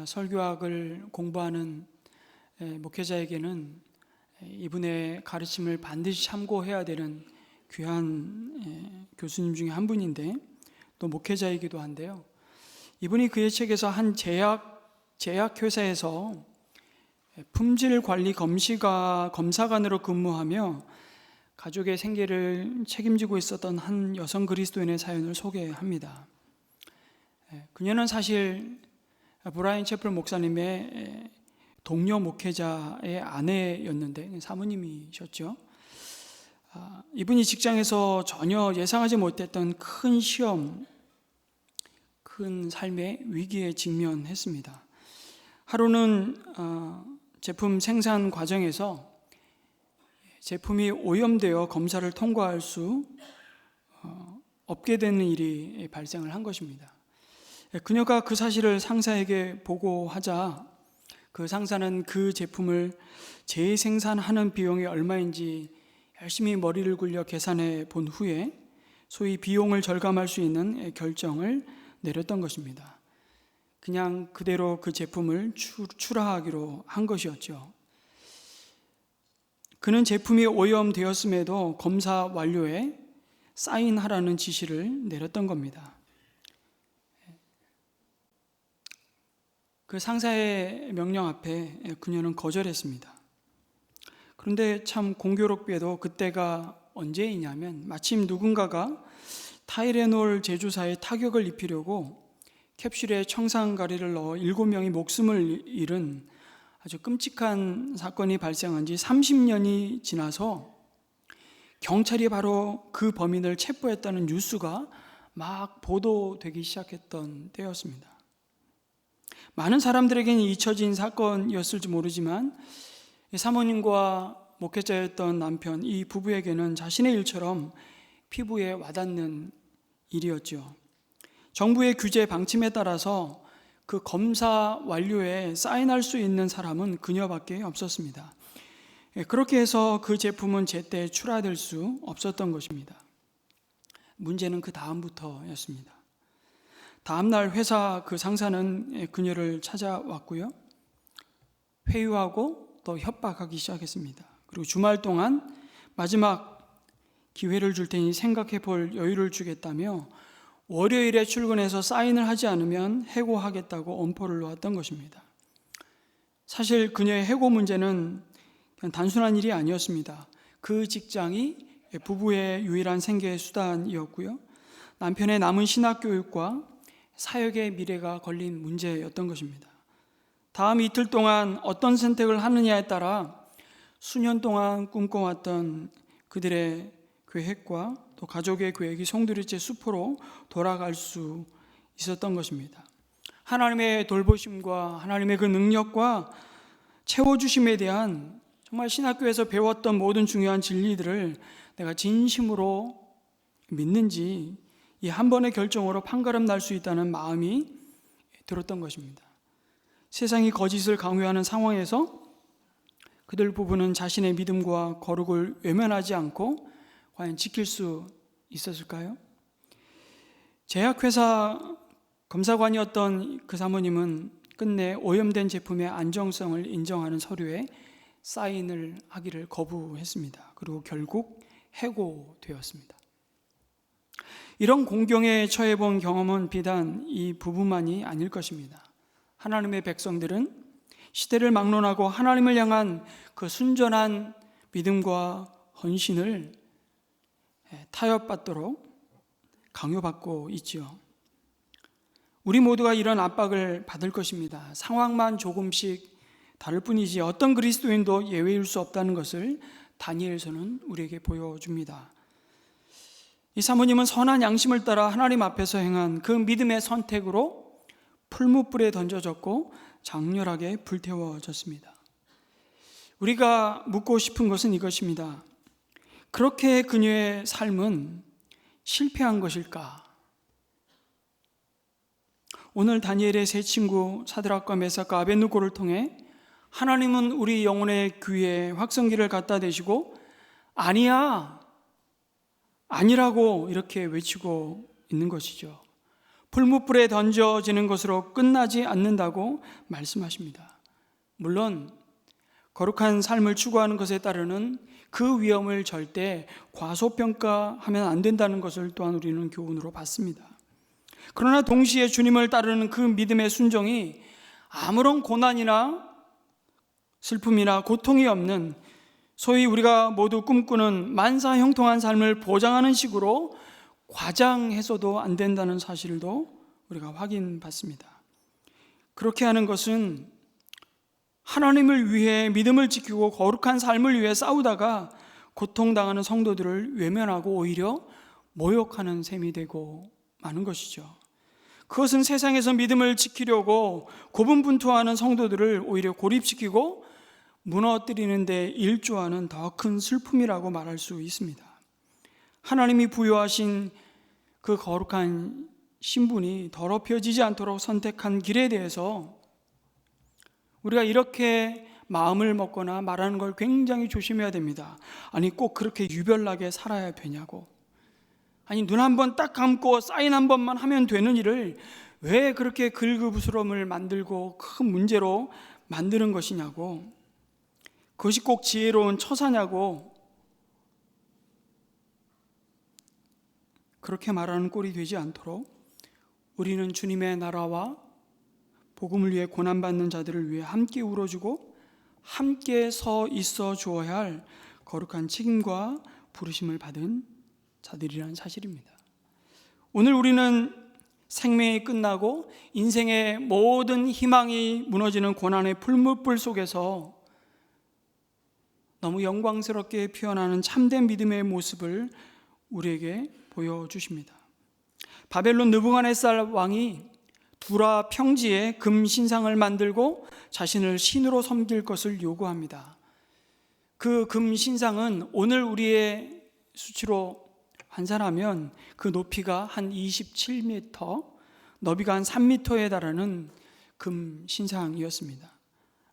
설교학을 공부하는 목회자에게는 이분의 가르침을 반드시 참고해야 되는 귀한 교수님 중에 한 분인데 또 목회자이기도 한데요. 이분이 그의 책에서 한 제약회사에서 품질관리 검사관으로 근무하며 가족의 생계를 책임지고 있었던 한 여성 그리스도인의 사연을 소개합니다. 그녀는 사실 브라이언 채플 목사님의 동료 목회자의 아내였는데 사모님이셨죠. 이분이 직장에서 전혀 예상하지 못했던 큰 시험, 큰 삶의 위기에 직면했습니다. 하루는 제품 생산 과정에서 제품이 오염되어 검사를 통과할 수 없게 되는 일이 발생을 한 것입니다. 그녀가 그 사실을 상사에게 보고하자 그 상사는 그 제품을 재생산하는 비용이 얼마인지 열심히 머리를 굴려 계산해 본 후에 소위 비용을 절감할 수 있는 결정을 내렸던 것입니다. 그냥 그대로 그 제품을 출하하기로 한 것이었죠. 그는 제품이 오염되었음에도 검사 완료에 사인하라는 지시를 내렸던 겁니다. 그 상사의 명령 앞에 그녀는 거절했습니다. 그런데 참 공교롭게도 그때가 언제이냐면 마침 누군가가 타이레놀 제조사에 타격을 입히려고 캡슐에 청산가리를 넣어 7명이 목숨을 잃은 아주 끔찍한 사건이 발생한 지 30년이 지나서 경찰이 바로 그 범인을 체포했다는 뉴스가 막 보도되기 시작했던 때였습니다. 많은 사람들에게는 잊혀진 사건이었을지 모르지만 사모님과 목회자였던 남편, 이 부부에게는 자신의 일처럼 피부에 와닿는 일이었죠. 정부의 규제 방침에 따라서 그 검사 완료에 사인할 수 있는 사람은 그녀밖에 없었습니다. 그렇게 해서 그 제품은 제때 출하될 수 없었던 것입니다. 문제는 그 다음부터였습니다. 다음 날 회사 그 상사는 그녀를 찾아왔고요. 회유하고 또 협박하기 시작했습니다. 그리고 주말 동안 마지막 기회를 줄 테니 생각해 볼 여유를 주겠다며 월요일에 출근해서 사인을 하지 않으면 해고하겠다고 엄포를 놓았던 것입니다. 사실 그녀의 해고 문제는 그냥 단순한 일이 아니었습니다. 그 직장이 부부의 유일한 생계 수단이었고요. 남편의 남은 신학 교육과 사역의 미래가 걸린 문제였던 것입니다. 다음 이틀 동안 어떤 선택을 하느냐에 따라 수년 동안 꿈꿔왔던 그들의 계획과 또 가족의 계획이 송두리째 수포로 돌아갈 수 있었던 것입니다. 하나님의 돌보심과 하나님의 그 능력과 채워주심에 대한 정말 신학교에서 배웠던 모든 중요한 진리들을 내가 진심으로 믿는지 이 한 번의 결정으로 판가름 날 수 있다는 마음이 들었던 것입니다. 세상이 거짓을 강요하는 상황에서 그들 부부는 자신의 믿음과 거룩을 외면하지 않고 과연 지킬 수 있었을까요? 제약회사 검사관이었던 그 사모님은 끝내 오염된 제품의 안정성을 인정하는 서류에 사인을 하기를 거부했습니다. 그리고 결국 해고되었습니다. 이런 공경에 처해본 경험은 비단 이 부부만이 아닐 것입니다. 하나님의 백성들은 시대를 막론하고 하나님을 향한 그 순전한 믿음과 헌신을 타협받도록 강요받고 있지요. 우리 모두가 이런 압박을 받을 것입니다. 상황만 조금씩 다를 뿐이지 어떤 그리스도인도 예외일 수 없다는 것을 다니엘서는 우리에게 보여줍니다. 이 사모님은 선한 양심을 따라 하나님 앞에서 행한 그 믿음의 선택으로 풀무불에 던져졌고 장렬하게 불태워졌습니다. 우리가 묻고 싶은 것은 이것입니다. 그렇게 그녀의 삶은 실패한 것일까? 오늘 다니엘의 세 친구 사드락과 메삭과 아벳느고를 통해 하나님은 우리 영혼의 귀에 확성기를 갖다 대시고 아니야, 아니라고 이렇게 외치고 있는 것이죠. 풀무불에 던져지는 것으로 끝나지 않는다고 말씀하십니다. 물론 거룩한 삶을 추구하는 것에 따르는 그 위험을 절대 과소평가하면 안 된다는 것을 또한 우리는 교훈으로 받습니다. 그러나 동시에 주님을 따르는 그 믿음의 순종이 아무런 고난이나 슬픔이나 고통이 없는 소위 우리가 모두 꿈꾸는 만사형통한 삶을 보장하는 식으로 과장해서도 안 된다는 사실도 우리가 확인받습니다. 그렇게 하는 것은 하나님을 위해 믿음을 지키고 거룩한 삶을 위해 싸우다가 고통당하는 성도들을 외면하고 오히려 모욕하는 셈이 되고 마는 것이죠. 그것은 세상에서 믿음을 지키려고 고분분투하는 성도들을 오히려 고립시키고 무너뜨리는 데 일조하는 더 큰 슬픔이라고 말할 수 있습니다. 하나님이 부여하신 그 거룩한 신분이 더럽혀지지 않도록 선택한 길에 대해서 우리가 이렇게 마음을 먹거나 말하는 걸 굉장히 조심해야 됩니다. 아니 꼭 그렇게 유별나게 살아야 되냐고. 아니 눈 한 번 딱 감고 사인 한 번만 하면 되는 일을 왜 그렇게 긁어부스럼을 만들고 큰 문제로 만드는 것이냐고. 그것이 꼭 지혜로운 처사냐고. 그렇게 말하는 꼴이 되지 않도록 우리는 주님의 나라와 복음을 위해 고난받는 자들을 위해 함께 울어주고 함께 서 있어 주어야 할 거룩한 책임과 부르심을 받은 자들이라는 사실입니다. 오늘 우리는 생명이 끝나고 인생의 모든 희망이 무너지는 고난의 풀무불 속에서 너무 영광스럽게 표현하는 참된 믿음의 모습을 우리에게 보여주십니다. 바벨론 느부갓네살 왕이 두라 평지에 금 신상을 만들고 자신을 신으로 섬길 것을 요구합니다. 그 금 신상은 오늘 우리의 수치로 환산하면 그 높이가 한 27m, 너비가 한 3m에 달하는 금 신상이었습니다.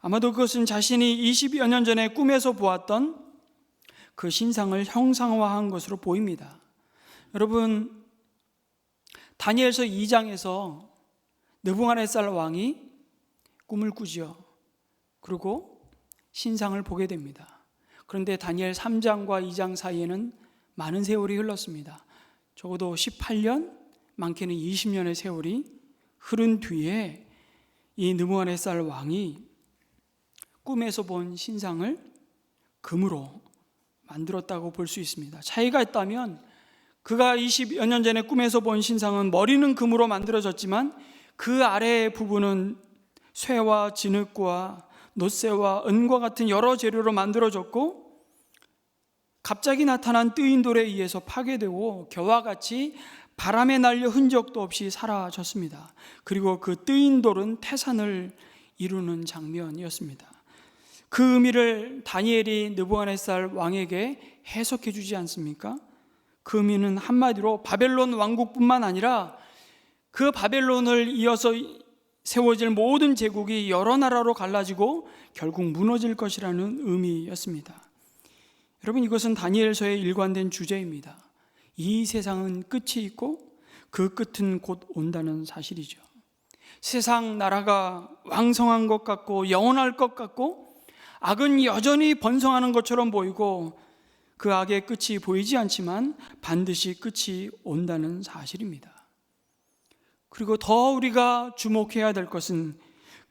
아마도 그것은 자신이 20여 년 전에 꿈에서 보았던 그 신상을 형상화한 것으로 보입니다. 여러분, 다니엘서 2장에서 느부갓네살 왕이 꿈을 꾸지요. 그리고 신상을 보게 됩니다. 그런데 다니엘 3장과 2장 사이에는 많은 세월이 흘렀습니다. 적어도 18년, 많게는 20년의 세월이 흐른 뒤에 이 느부갓네살 왕이 꿈에서 본 신상을 금으로 만들었다고 볼 수 있습니다. 차이가 있다면 그가 20여 년 전에 꿈에서 본 신상은 머리는 금으로 만들어졌지만 그 아래 부분은 쇠와 진흙과 놋쇠와 은과 같은 여러 재료로 만들어졌고 갑자기 나타난 뜨인 돌에 의해서 파괴되고 겨와 같이 바람에 날려 흔적도 없이 사라졌습니다. 그리고 그 뜨인 돌은 태산을 이루는 장면이었습니다. 그 의미를 다니엘이 느부갓네살 왕에게 해석해 주지 않습니까? 그 의미는 한마디로 바벨론 왕국뿐만 아니라 그 바벨론을 이어서 세워질 모든 제국이 여러 나라로 갈라지고 결국 무너질 것이라는 의미였습니다. 여러분, 이것은 다니엘서의 일관된 주제입니다. 이 세상은 끝이 있고 그 끝은 곧 온다는 사실이죠. 세상 나라가 왕성한 것 같고 영원할 것 같고 악은 여전히 번성하는 것처럼 보이고 그 악의 끝이 보이지 않지만 반드시 끝이 온다는 사실입니다. 그리고 더 우리가 주목해야 될 것은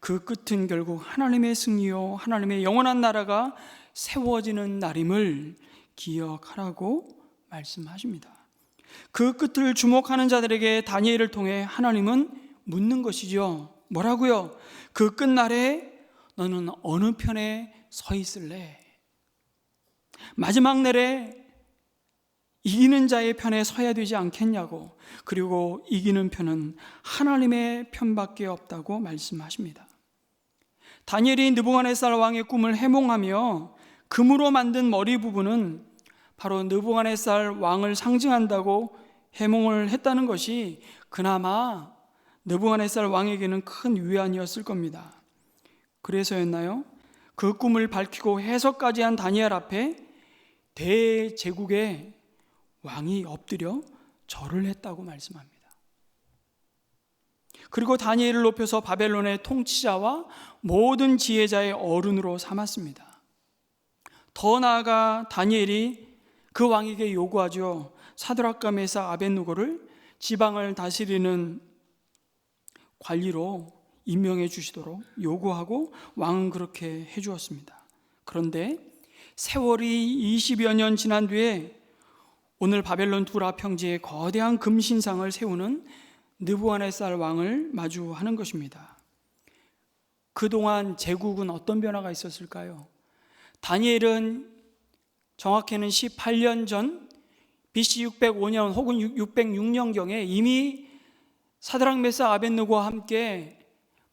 그 끝은 결국 하나님의 승리요 하나님의 영원한 나라가 세워지는 날임을 기억하라고 말씀하십니다. 그 끝을 주목하는 자들에게 다니엘을 통해 하나님은 묻는 것이죠. 뭐라고요? 그 끝날에 너는 어느 편에 서 있을래? 마지막 날에 이기는 자의 편에 서야 되지 않겠냐고. 그리고 이기는 편은 하나님의 편밖에 없다고 말씀하십니다. 다니엘이 느부갓네살 왕의 꿈을 해몽하며 금으로 만든 머리 부분은 바로 느부갓네살 왕을 상징한다고 해몽을 했다는 것이 그나마 느부갓네살 왕에게는 큰 위안이었을 겁니다. 그래서였나요? 그 꿈을 밝히고 해석까지 한 다니엘 앞에 대제국의 왕이 엎드려 절을 했다고 말씀합니다. 그리고 다니엘을 높여서 바벨론의 통치자와 모든 지혜자의 어른으로 삼았습니다. 더 나아가 다니엘이 그 왕에게 요구하죠. 사드락과 메삭 아벳느고를 지방을 다스리는 관리로 임명해 주시도록 요구하고 왕은 그렇게 해 주었습니다. 그런데 세월이 20여 년 지난 뒤에 오늘 바벨론 두라 평지에 거대한 금신상을 세우는 느부갓네살 왕을 마주하는 것입니다. 그동안 제국은 어떤 변화가 있었을까요? 다니엘은 정확히는 18년 전 BC 605년 혹은 606년경에 이미 사드락 메삭 아벳느고와 함께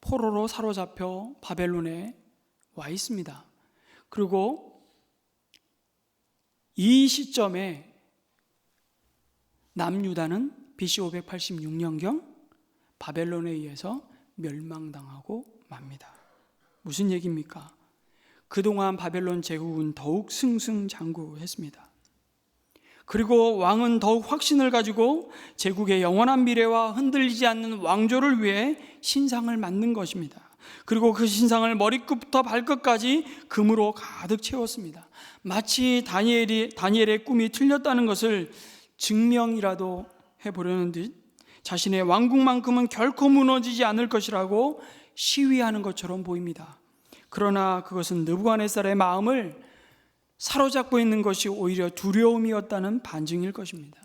포로로 사로잡혀 바벨론에 와 있습니다. 그리고 이 시점에 남유다는 BC 586년경 바벨론에 의해서 멸망당하고 맙니다. 무슨 얘기입니까? 그동안 바벨론 제국은 더욱 승승장구했습니다. 그리고 왕은 더욱 확신을 가지고 제국의 영원한 미래와 흔들리지 않는 왕조를 위해 신상을 만든 것입니다. 그리고 그 신상을 머리끝부터 발끝까지 금으로 가득 채웠습니다. 마치 다니엘의 꿈이 틀렸다는 것을 증명이라도 해보려는 듯 자신의 왕국만큼은 결코 무너지지 않을 것이라고 시위하는 것처럼 보입니다. 그러나 그것은 느부갓네살의 마음을 사로잡고 있는 것이 오히려 두려움이었다는 반증일 것입니다.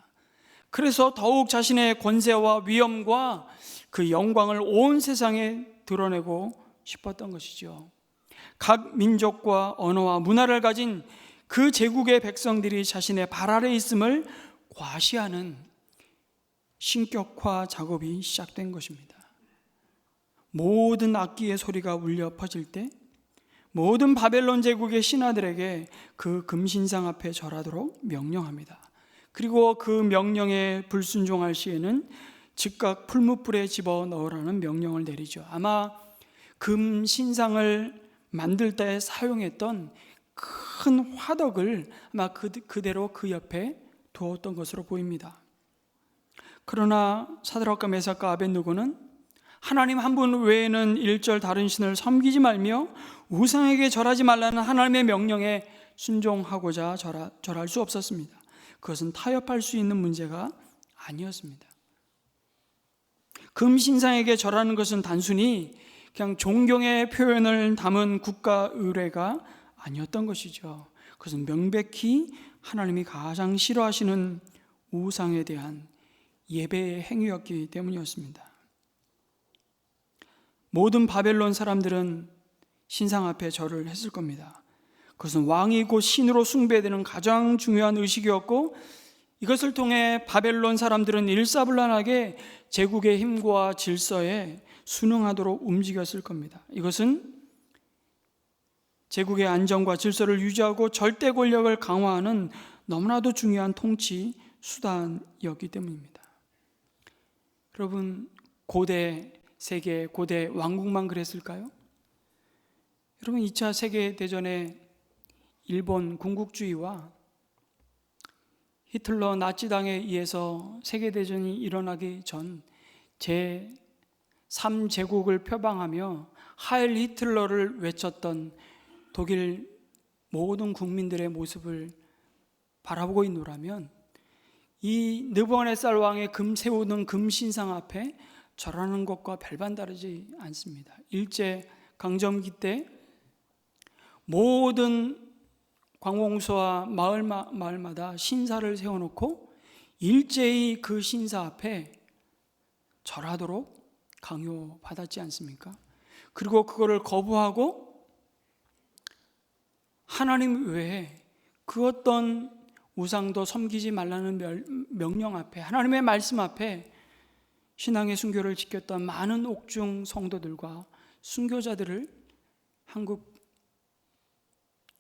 그래서 더욱 자신의 권세와 위엄과 그 영광을 온 세상에 드러내고 싶었던 것이죠. 각 민족과 언어와 문화를 가진 그 제국의 백성들이 자신의 발 아래 있음을 과시하는 신격화 작업이 시작된 것입니다. 모든 악기의 소리가 울려 퍼질 때 모든 바벨론 제국의 신하들에게 그 금신상 앞에 절하도록 명령합니다. 그리고 그 명령에 불순종할 시에는 즉각 풀무불에 집어넣으라는 명령을 내리죠. 아마 금신상을 만들 때 사용했던 큰 화덕을 아마 그대로 그 옆에 두었던 것으로 보입니다. 그러나 사드락과 메삭과 아벳느고는 하나님 한 분 외에는 일절 다른 신을 섬기지 말며 우상에게 절하지 말라는 하나님의 명령에 순종하고자 절할 수 없었습니다. 그것은 타협할 수 있는 문제가 아니었습니다. 금신상에게 절하는 것은 단순히 그냥 존경의 표현을 담은 국가 의례가 아니었던 것이죠. 그것은 명백히 하나님이 가장 싫어하시는 우상에 대한 예배의 행위였기 때문이었습니다. 모든 바벨론 사람들은 신상 앞에 절을 했을 겁니다. 그것은 왕이 곧 신으로 숭배되는 가장 중요한 의식이었고, 이것을 통해 바벨론 사람들은 일사불란하게 제국의 힘과 질서에 순응하도록 움직였을 겁니다. 이것은 제국의 안정과 질서를 유지하고 절대 권력을 강화하는 너무나도 중요한 통치 수단이었기 때문입니다. 여러분, 고대 세계, 고대 왕국만 그랬을까요? 여러분, 2차 세계대전에 일본 군국주의와 히틀러 나치당에 의해서 세계대전이 일어나기 전 제3제국을 표방하며 하일 히틀러를 외쳤던 독일 모든 국민들의 모습을 바라보고 있노라면 이 느부갓네살 왕의 세우는 금신상 앞에 절하는 것과 별반 다르지 않습니다. 일제 강점기 때 모든 관공서와 마을마다 신사를 세워놓고 일제히 그 신사 앞에 절하도록 강요받았지 않습니까? 그리고 그거를 거부하고 하나님 외에 그 어떤 우상도 섬기지 말라는 명령 앞에, 하나님의 말씀 앞에 신앙의 순교를 지켰던 많은 옥중 성도들과 순교자들을 한국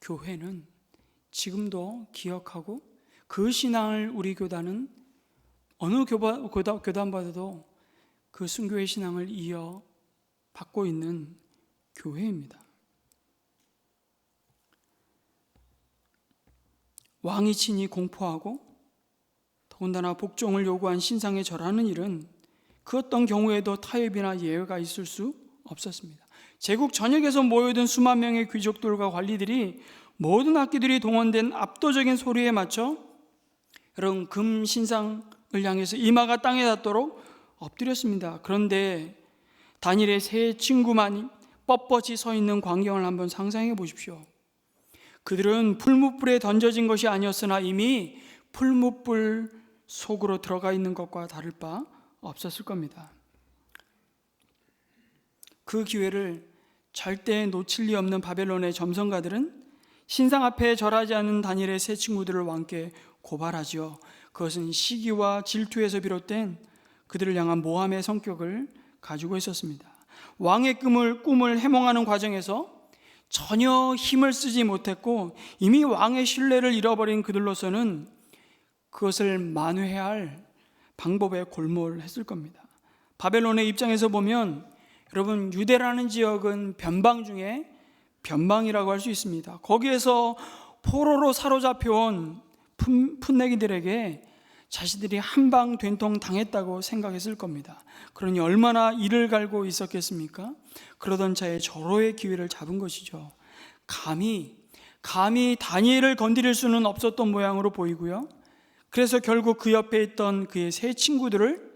교회는 지금도 기억하고, 그 신앙을 우리 교단은 어느 교단보다도 그 순교의 신앙을 이어받고 있는 교회입니다. 왕이 친히 공포하고 더군다나 복종을 요구한 신상에 절하는 일은 그 어떤 경우에도 타협이나 예외가 있을 수 없었습니다. 제국 전역에서 모여든 수만 명의 귀족들과 관리들이 모든 악기들이 동원된 압도적인 소리에 맞춰 여러분 금 신상을 향해서 이마가 땅에 닿도록 엎드렸습니다. 그런데 다니엘의 세 친구만이 뻣뻣이 서 있는 광경을 한번 상상해 보십시오. 그들은 풀무불에 던져진 것이 아니었으나 이미 풀무불 속으로 들어가 있는 것과 다를 바 없었을 겁니다. 그 기회를 절대 놓칠 리 없는 바벨론의 점성가들은 신상 앞에 절하지 않는 다니엘의 세 친구들을 왕께 고발하지요. 그것은 시기와 질투에서 비롯된 그들을 향한 모함의 성격을 가지고 있었습니다. 왕의 꿈을 해몽하는 과정에서 전혀 힘을 쓰지 못했고 이미 왕의 신뢰를 잃어버린 그들로서는 그것을 만회해야 할 방법에 골몰했을 겁니다. 바벨론의 입장에서 보면 여러분 유대라는 지역은 변방 중에 변방이라고 할 수 있습니다. 거기에서 포로로 사로잡혀온 풋내기들에게 자신들이 한방 된통 당했다고 생각했을 겁니다. 그러니 얼마나 이를 갈고 있었겠습니까? 그러던 차에 절호의 기회를 잡은 것이죠. 감히 다니엘을 건드릴 수는 없었던 모양으로 보이고요. 그래서 결국 그 옆에 있던 그의 세 친구들을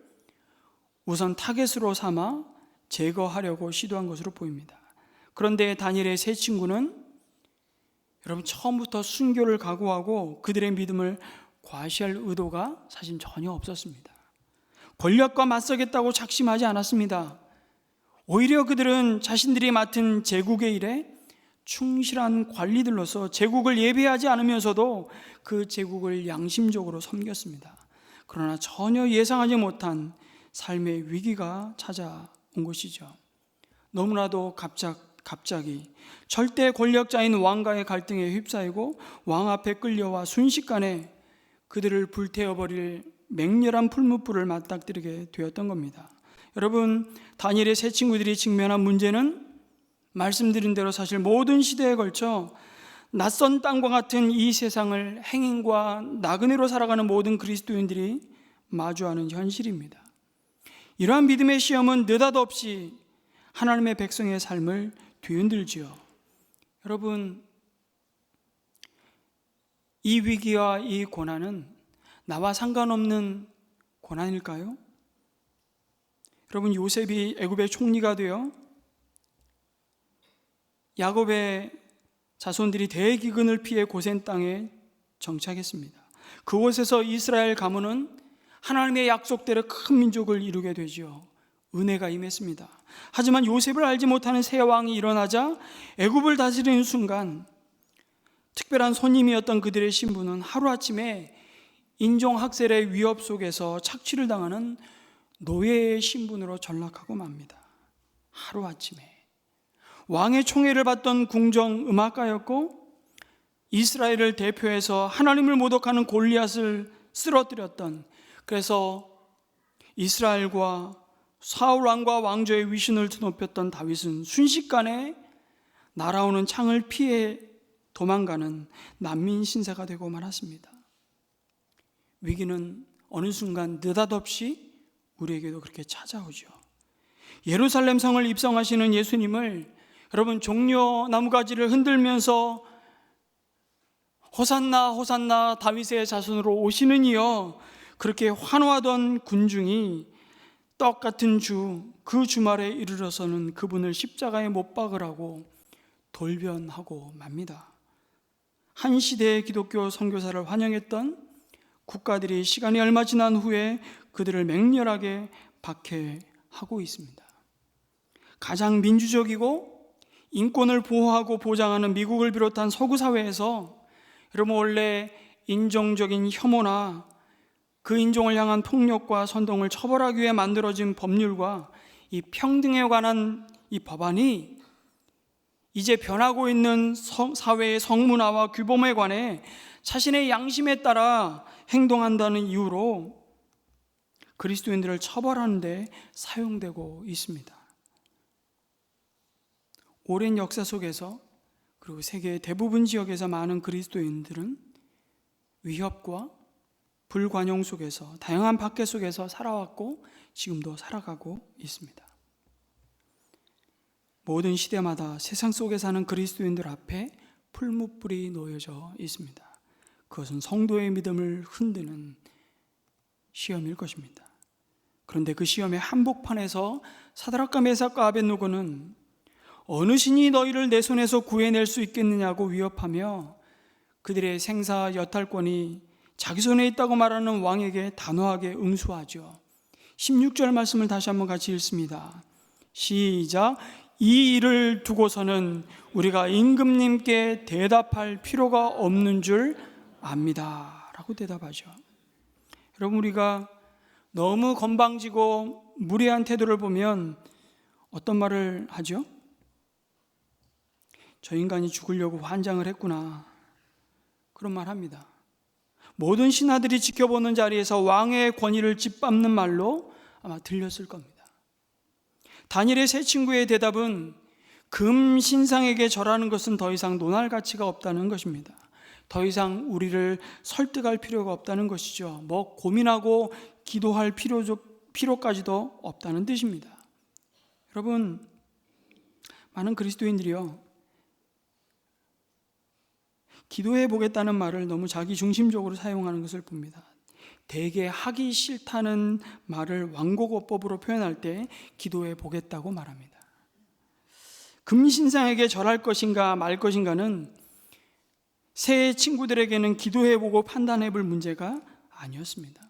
우선 타겟으로 삼아 제거하려고 시도한 것으로 보입니다. 그런데 다니엘의 세 친구는 여러분 처음부터 순교를 각오하고 그들의 믿음을 과시할 의도가 사실 전혀 없었습니다. 권력과 맞서겠다고 작심하지 않았습니다. 오히려 그들은 자신들이 맡은 제국의 일에 충실한 관리들로서 제국을 예배하지 않으면서도 그 제국을 양심적으로 섬겼습니다. 그러나 전혀 예상하지 못한 삶의 위기가 찾아온 것이죠. 너무나도 갑자기 절대 권력자인 왕과의 갈등에 휩싸이고 왕 앞에 끌려와 순식간에 그들을 불태워버릴 맹렬한 풀무불을 맞닥뜨리게 되었던 겁니다. 여러분, 다니엘의 세 친구들이 직면한 문제는 말씀드린 대로 사실 모든 시대에 걸쳐 낯선 땅과 같은 이 세상을 행인과 나그네로 살아가는 모든 그리스도인들이 마주하는 현실입니다. 이러한 믿음의 시험은 느닷없이 하나님의 백성의 삶을 뒤흔들지요. 여러분, 이 위기와 이 고난은 나와 상관없는 고난일까요? 여러분, 요셉이 애굽의 총리가 되어 야곱의 자손들이 대기근을 피해 고센 땅에 정착했습니다. 그곳에서 이스라엘 가문은 하나님의 약속대로 큰 민족을 이루게 되죠. 은혜가 임했습니다. 하지만 요셉을 알지 못하는 새 왕이 일어나자 애굽을 다스리는 순간 특별한 손님이었던 그들의 신분은 하루아침에 인종학살의 위협 속에서 착취를 당하는 노예의 신분으로 전락하고 맙니다. 하루아침에. 왕의 총애를 받던 궁정 음악가였고 이스라엘을 대표해서 하나님을 모독하는 골리앗을 쓰러뜨렸던, 그래서 이스라엘과 사울 왕과 왕조의 위신을 드높였던 다윗은 순식간에 날아오는 창을 피해 도망가는 난민 신세가 되고 말았습니다. 위기는 어느 순간 느닷없이 우리에게도 그렇게 찾아오죠. 예루살렘 성을 입성하시는 예수님을 여러분 종려 나무가지를 흔들면서 호산나 호산나 다윗의 자손으로 오시는 이여 그렇게 환호하던 군중이 똑같은 그 주말에 이르러서는 그분을 십자가에 못 박으라고 돌변하고 맙니다. 한 시대의 기독교 선교사를 환영했던 국가들이 시간이 얼마 지난 후에 그들을 맹렬하게 박해하고 있습니다. 가장 민주적이고 인권을 보호하고 보장하는 미국을 비롯한 서구 사회에서 여러분 원래 인종적인 혐오나 그 인종을 향한 폭력과 선동을 처벌하기 위해 만들어진 법률과 이 평등에 관한 이 법안이 이제 변하고 있는 사회의 성문화와 규범에 관해 자신의 양심에 따라 행동한다는 이유로 그리스도인들을 처벌하는 데 사용되고 있습니다. 오랜 역사 속에서 그리고 세계의 대부분 지역에서 많은 그리스도인들은 위협과 불관용 속에서 다양한 박해 속에서 살아왔고 지금도 살아가고 있습니다. 모든 시대마다 세상 속에 사는 그리스도인들 앞에 풀무불이 놓여져 있습니다. 그것은 성도의 믿음을 흔드는 시험일 것입니다. 그런데 그 시험의 한복판에서 사드락과 메삭과 아벳노고는 어느 신이 너희를 내 손에서 구해낼 수 있겠느냐고 위협하며 그들의 생사 여탈권이 자기 손에 있다고 말하는 왕에게 단호하게 응수하죠. 16절 말씀을 다시 한번 같이 읽습니다. 시작. 이 일을 두고서는 우리가 임금님께 대답할 필요가 없는 줄 압니다 라고 대답하죠. 여러분, 우리가 너무 건방지고 무례한 태도를 보면 어떤 말을 하죠? 저 인간이 죽으려고 환장을 했구나, 그런 말 합니다. 모든 신하들이 지켜보는 자리에서 왕의 권위를 짓밟는 말로 아마 들렸을 겁니다. 다니엘의 세 친구의 대답은 금 신상에게 절하는 것은 더 이상 논할 가치가 없다는 것입니다. 더 이상 우리를 설득할 필요가 없다는 것이죠. 뭐 고민하고 기도할 필요까지도 없다는 뜻입니다. 여러분, 많은 그리스도인들이요, 기도해 보겠다는 말을 너무 자기 중심적으로 사용하는 것을 봅니다. 대개 하기 싫다는 말을 완곡어법으로 표현할 때 기도해 보겠다고 말합니다. 금신상에게 절할 것인가 말 것인가는 새 친구들에게는 기도해 보고 판단해 볼 문제가 아니었습니다.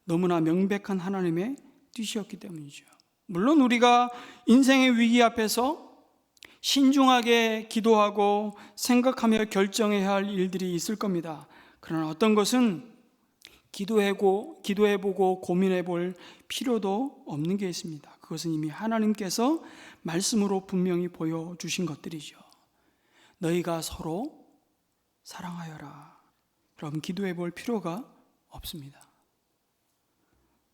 너무나 명백한 하나님의 뜻이었기 때문이죠. 물론 우리가 인생의 위기 앞에서 신중하게 기도하고 생각하며 결정해야 할 일들이 있을 겁니다. 그러나 어떤 것은 기도해보고 고민해볼 필요도 없는 게 있습니다. 그것은 이미 하나님께서 말씀으로 분명히 보여주신 것들이죠. 너희가 서로 사랑하여라. 여러분, 기도해볼 필요가 없습니다.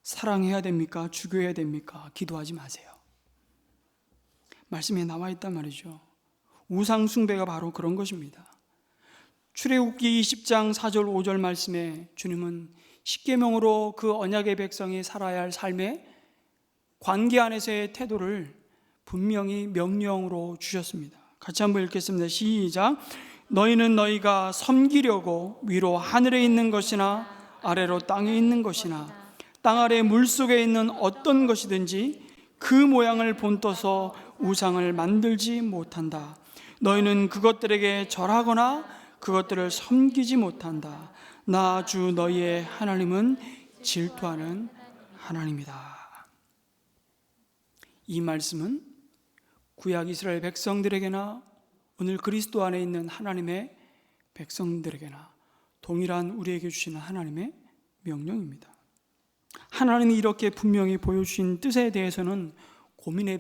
사랑해야 됩니까? 죽여야 됩니까? 기도하지 마세요. 말씀에 나와 있단 말이죠. 우상 숭배가 바로 그런 것입니다. 출애굽기 20장 4절 5절 말씀에 주님은 십계명으로 그 언약의 백성이 살아야 할 삶의 관계 안에서의 태도를 분명히 명령으로 주셨습니다. 같이 한번 읽겠습니다. 시작. 너희는 너희가 섬기려고 위로 하늘에 있는 것이나 아래로 땅에 있는 것이나 땅 아래 물속에 있는 어떤 것이든지 그 모양을 본떠서 우상을 만들지 못한다. 너희는 그것들에게 절하거나 그것들을 섬기지 못한다. 나 주 너희의 하나님은 질투하는 하나님이다. 이 말씀은 구약 이스라엘 백성들에게나 오늘 그리스도 안에 있는 하나님의 백성들에게나 동일한 우리에게 주시는 하나님의 명령입니다. 하나님이 이렇게 분명히 보여주신 뜻에 대해서는 고민해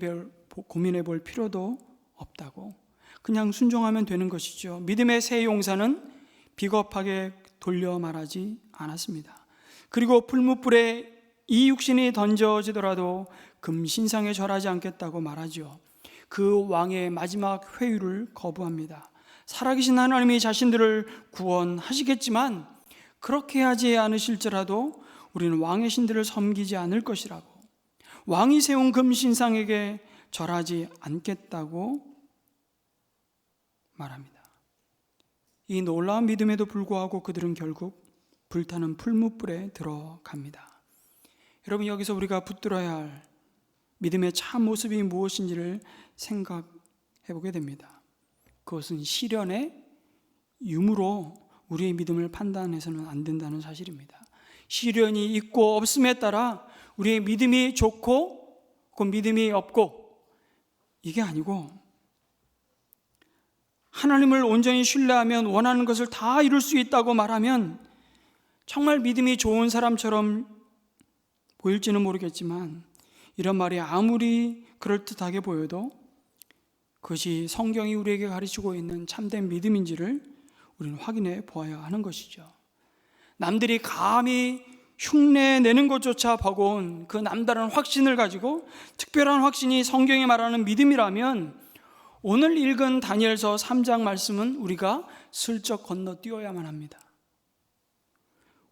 볼 필요도 없다고, 그냥 순종하면 되는 것이죠. 믿음의 새 용사는 비겁하게 돌려 말하지 않았습니다. 그리고 풀무불에 이 육신이 던져지더라도 금신상에 절하지 않겠다고 말하죠. 그 왕의 마지막 회유를 거부합니다. 살아계신 하나님이 자신들을 구원하시겠지만 그렇게 하지 않으실지라도 우리는 왕의 신들을 섬기지 않을 것이라고, 왕이 세운 금신상에게 절하지 않겠다고 말합니다. 이 놀라운 믿음에도 불구하고 그들은 결국 불타는 풀무불에 들어갑니다. 여러분, 여기서 우리가 붙들어야 할 믿음의 참 모습이 무엇인지를 생각해 보게 됩니다. 그것은 시련의 유무로 우리의 믿음을 판단해서는 안 된다는 사실입니다. 시련이 있고 없음에 따라 우리의 믿음이 좋고 그 믿음이 없고, 이게 아니고 하나님을 온전히 신뢰하면 원하는 것을 다 이룰 수 있다고 말하면 정말 믿음이 좋은 사람처럼 보일지는 모르겠지만, 이런 말이 아무리 그럴듯하게 보여도 그것이 성경이 우리에게 가르치고 있는 참된 믿음인지를 우리는 확인해 보아야 하는 것이죠. 남들이 감히 흉내내는 것조차 버거운 그 남다른 확신을 가지고, 특별한 확신이 성경이 말하는 믿음이라면 오늘 읽은 다니엘서 3장 말씀은 우리가 슬쩍 건너뛰어야만 합니다.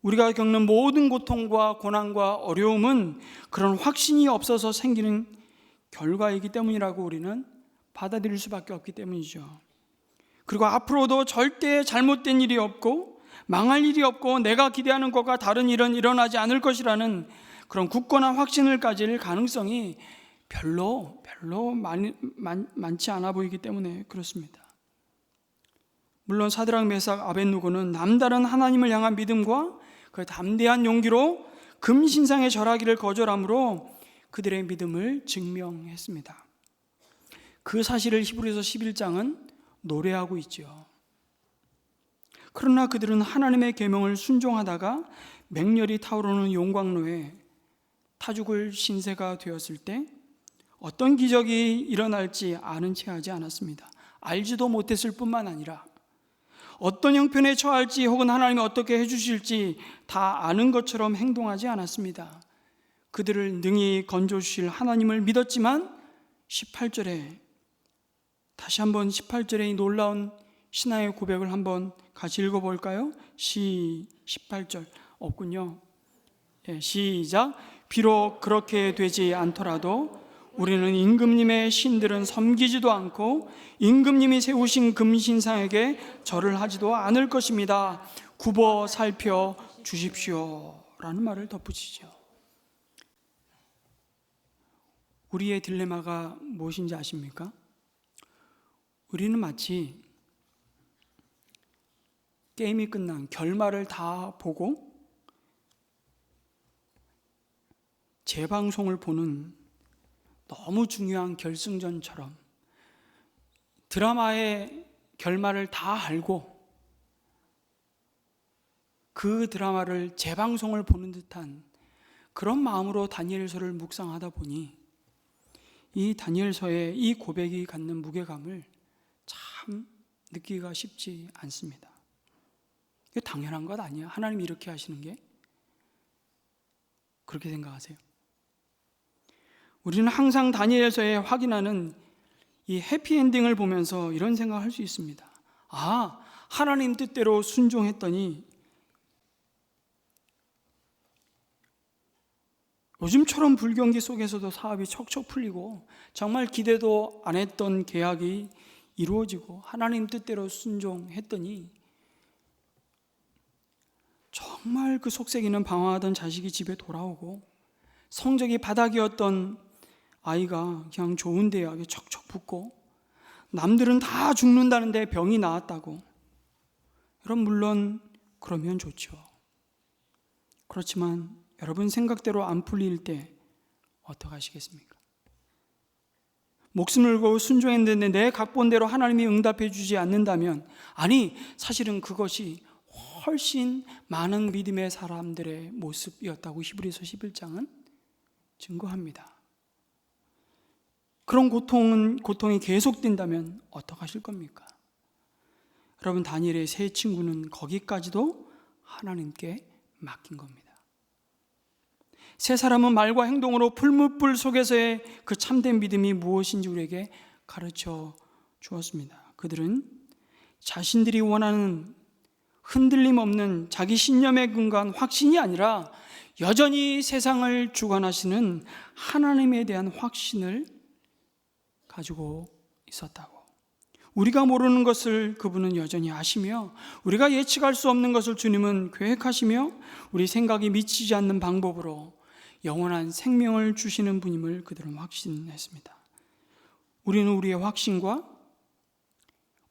우리가 겪는 모든 고통과 고난과 어려움은 그런 확신이 없어서 생기는 결과이기 때문이라고 우리는 받아들일 수밖에 없기 때문이죠. 그리고 앞으로도 절대 잘못된 일이 없고 망할 일이 없고 내가 기대하는 것과 다른 일은 일어나지 않을 것이라는 그런 굳건한 확신을 가질 가능성이 별로 많지 않아 보이기 때문에 그렇습니다. 물론 사드락, 메삭, 아벳느고는 남다른 하나님을 향한 믿음과 그 담대한 용기로 금신상의 절하기를 거절함으로 그들의 믿음을 증명했습니다. 그 사실을 히브리서 11장은 노래하고 있죠. 그러나 그들은 하나님의 계명을 순종하다가 맹렬히 타오르는 용광로에 타 죽을 신세가 되었을 때 어떤 기적이 일어날지 아는 채 하지 않았습니다. 알지도 못했을 뿐만 아니라 어떤 형편에 처할지 혹은 하나님이 어떻게 해주실지 다 아는 것처럼 행동하지 않았습니다. 그들을 능히 건져주실 하나님을 믿었지만 18절에 다시 한번 18절의 이 놀라운 신앙의 고백을 한번 같이 읽어볼까요? 18절 없군요. 시작. 비록 그렇게 되지 않더라도 우리는 임금님의 신들은 섬기지도 않고 임금님이 세우신 금신상에게 절을 하지도 않을 것입니다. 굽어 살펴 주십시오 라는 말을 덧붙이죠. 우리의 딜레마가 무엇인지 아십니까? 우리는 마치 게임이 끝난 결말을 다 보고 재방송을 보는 너무 중요한 결승전처럼 드라마의 결말을 다 알고 그 드라마를 재방송을 보는 듯한 그런 마음으로 다니엘서를 묵상하다 보니 이 다니엘서의 이 고백이 갖는 무게감을 참 느끼기가 쉽지 않습니다. 이게 당연한 것 아니야? 하나님이 이렇게 하시는 게? 그렇게 생각하세요? 우리는 항상 다니엘서에 확인하는 이 해피엔딩을 보면서 이런 생각을 할 수 있습니다. 아, 하나님 뜻대로 순종했더니 요즘처럼 불경기 속에서도 사업이 척척 풀리고 정말 기대도 안 했던 계약이 이루어지고 하나님 뜻대로 순종했더니 정말 그 속색이는 방황하던 자식이 집에 돌아오고 성적이 바닥이었던 아이가 그냥 좋은 대학에 척척 붙고 남들은 다 죽는다는데 병이 나았다고. 여러분 물론 그러면 좋죠. 그렇지만 여러분 생각대로 안 풀릴 때 어떡하시겠습니까? 목숨을 걸고 순종했는데 내 각본대로 하나님이 응답해 주지 않는다면, 아니 사실은 그것이 훨씬 많은 믿음의 사람들의 모습이었다고 히브리서 11장은 증거합니다. 그런 고통이 계속된다면 어떡하실 겁니까? 여러분 다니엘의 세 친구는 거기까지도 하나님께 맡긴 겁니다. 세 사람은 말과 행동으로 풀무불 속에서의 그 참된 믿음이 무엇인지 우리에게 가르쳐 주었습니다. 그들은 자신들이 원하는 흔들림 없는 자기 신념에 근거한 확신이 아니라 여전히 세상을 주관하시는 하나님에 대한 확신을 가지고 있었다고. 우리가 모르는 것을 그분은 여전히 아시며 우리가 예측할 수 없는 것을 주님은 계획하시며 우리 생각이 미치지 않는 방법으로 영원한 생명을 주시는 분임을 그들은 확신했습니다. 우리는 우리의 확신과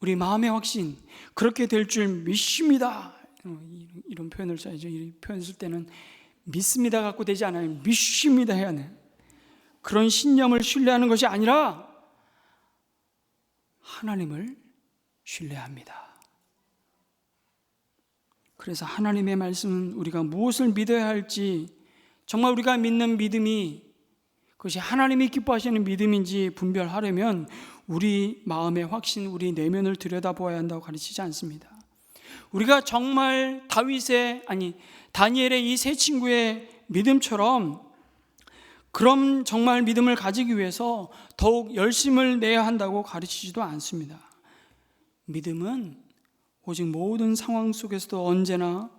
우리 마음의 확신, 그렇게 될 줄 믿습니다 이런 표현을 써야죠. 이 표현 쓸 때는 믿습니다 갖고 되지 않아요. 믿습니다 해야 해요. 그런 신념을 신뢰하는 것이 아니라 하나님을 신뢰합니다. 그래서 하나님의 말씀은 우리가 무엇을 믿어야 할지, 정말 우리가 믿는 믿음이 그것이 하나님이 기뻐하시는 믿음인지 분별하려면 우리 마음의 확신, 우리 내면을 들여다보아야 한다고 가르치지 않습니다. 우리가 정말 다니엘의 이 세 친구의 믿음처럼 그럼 정말 믿음을 가지기 위해서 더욱 열심을 내야 한다고 가르치지도 않습니다. 믿음은 오직 모든 상황 속에서도 언제나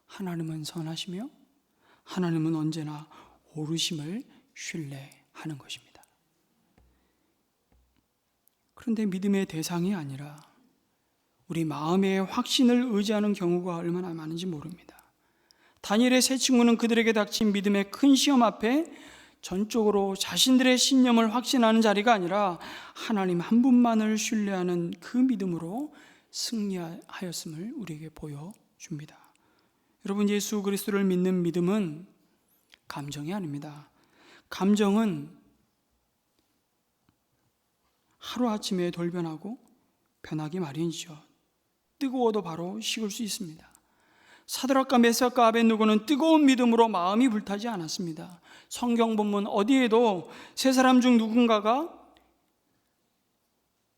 하나님은 선하시며 하나님은 언제나 옳으심을 신뢰하는 것입니다. 그런데 믿음의 대상이 아니라 우리 마음의 확신을 의지하는 경우가 얼마나 많은지 모릅니다. 다니엘의 세 친구는 그들에게 닥친 믿음의 큰 시험 앞에 전적으로 자신들의 신념을 확신하는 자리가 아니라 하나님 한 분만을 신뢰하는 그 믿음으로 승리하였음을 우리에게 보여줍니다. 여러분, 예수 그리스도를 믿는 믿음은 감정이 아닙니다. 감정은 하루아침에 돌변하고 변하기 마련이죠. 뜨거워도 바로 식을 수 있습니다. 사드락과 메삭과 아벳느고는 뜨거운 믿음으로 마음이 불타지 않았습니다. 성경 본문 어디에도 세 사람 중 누군가가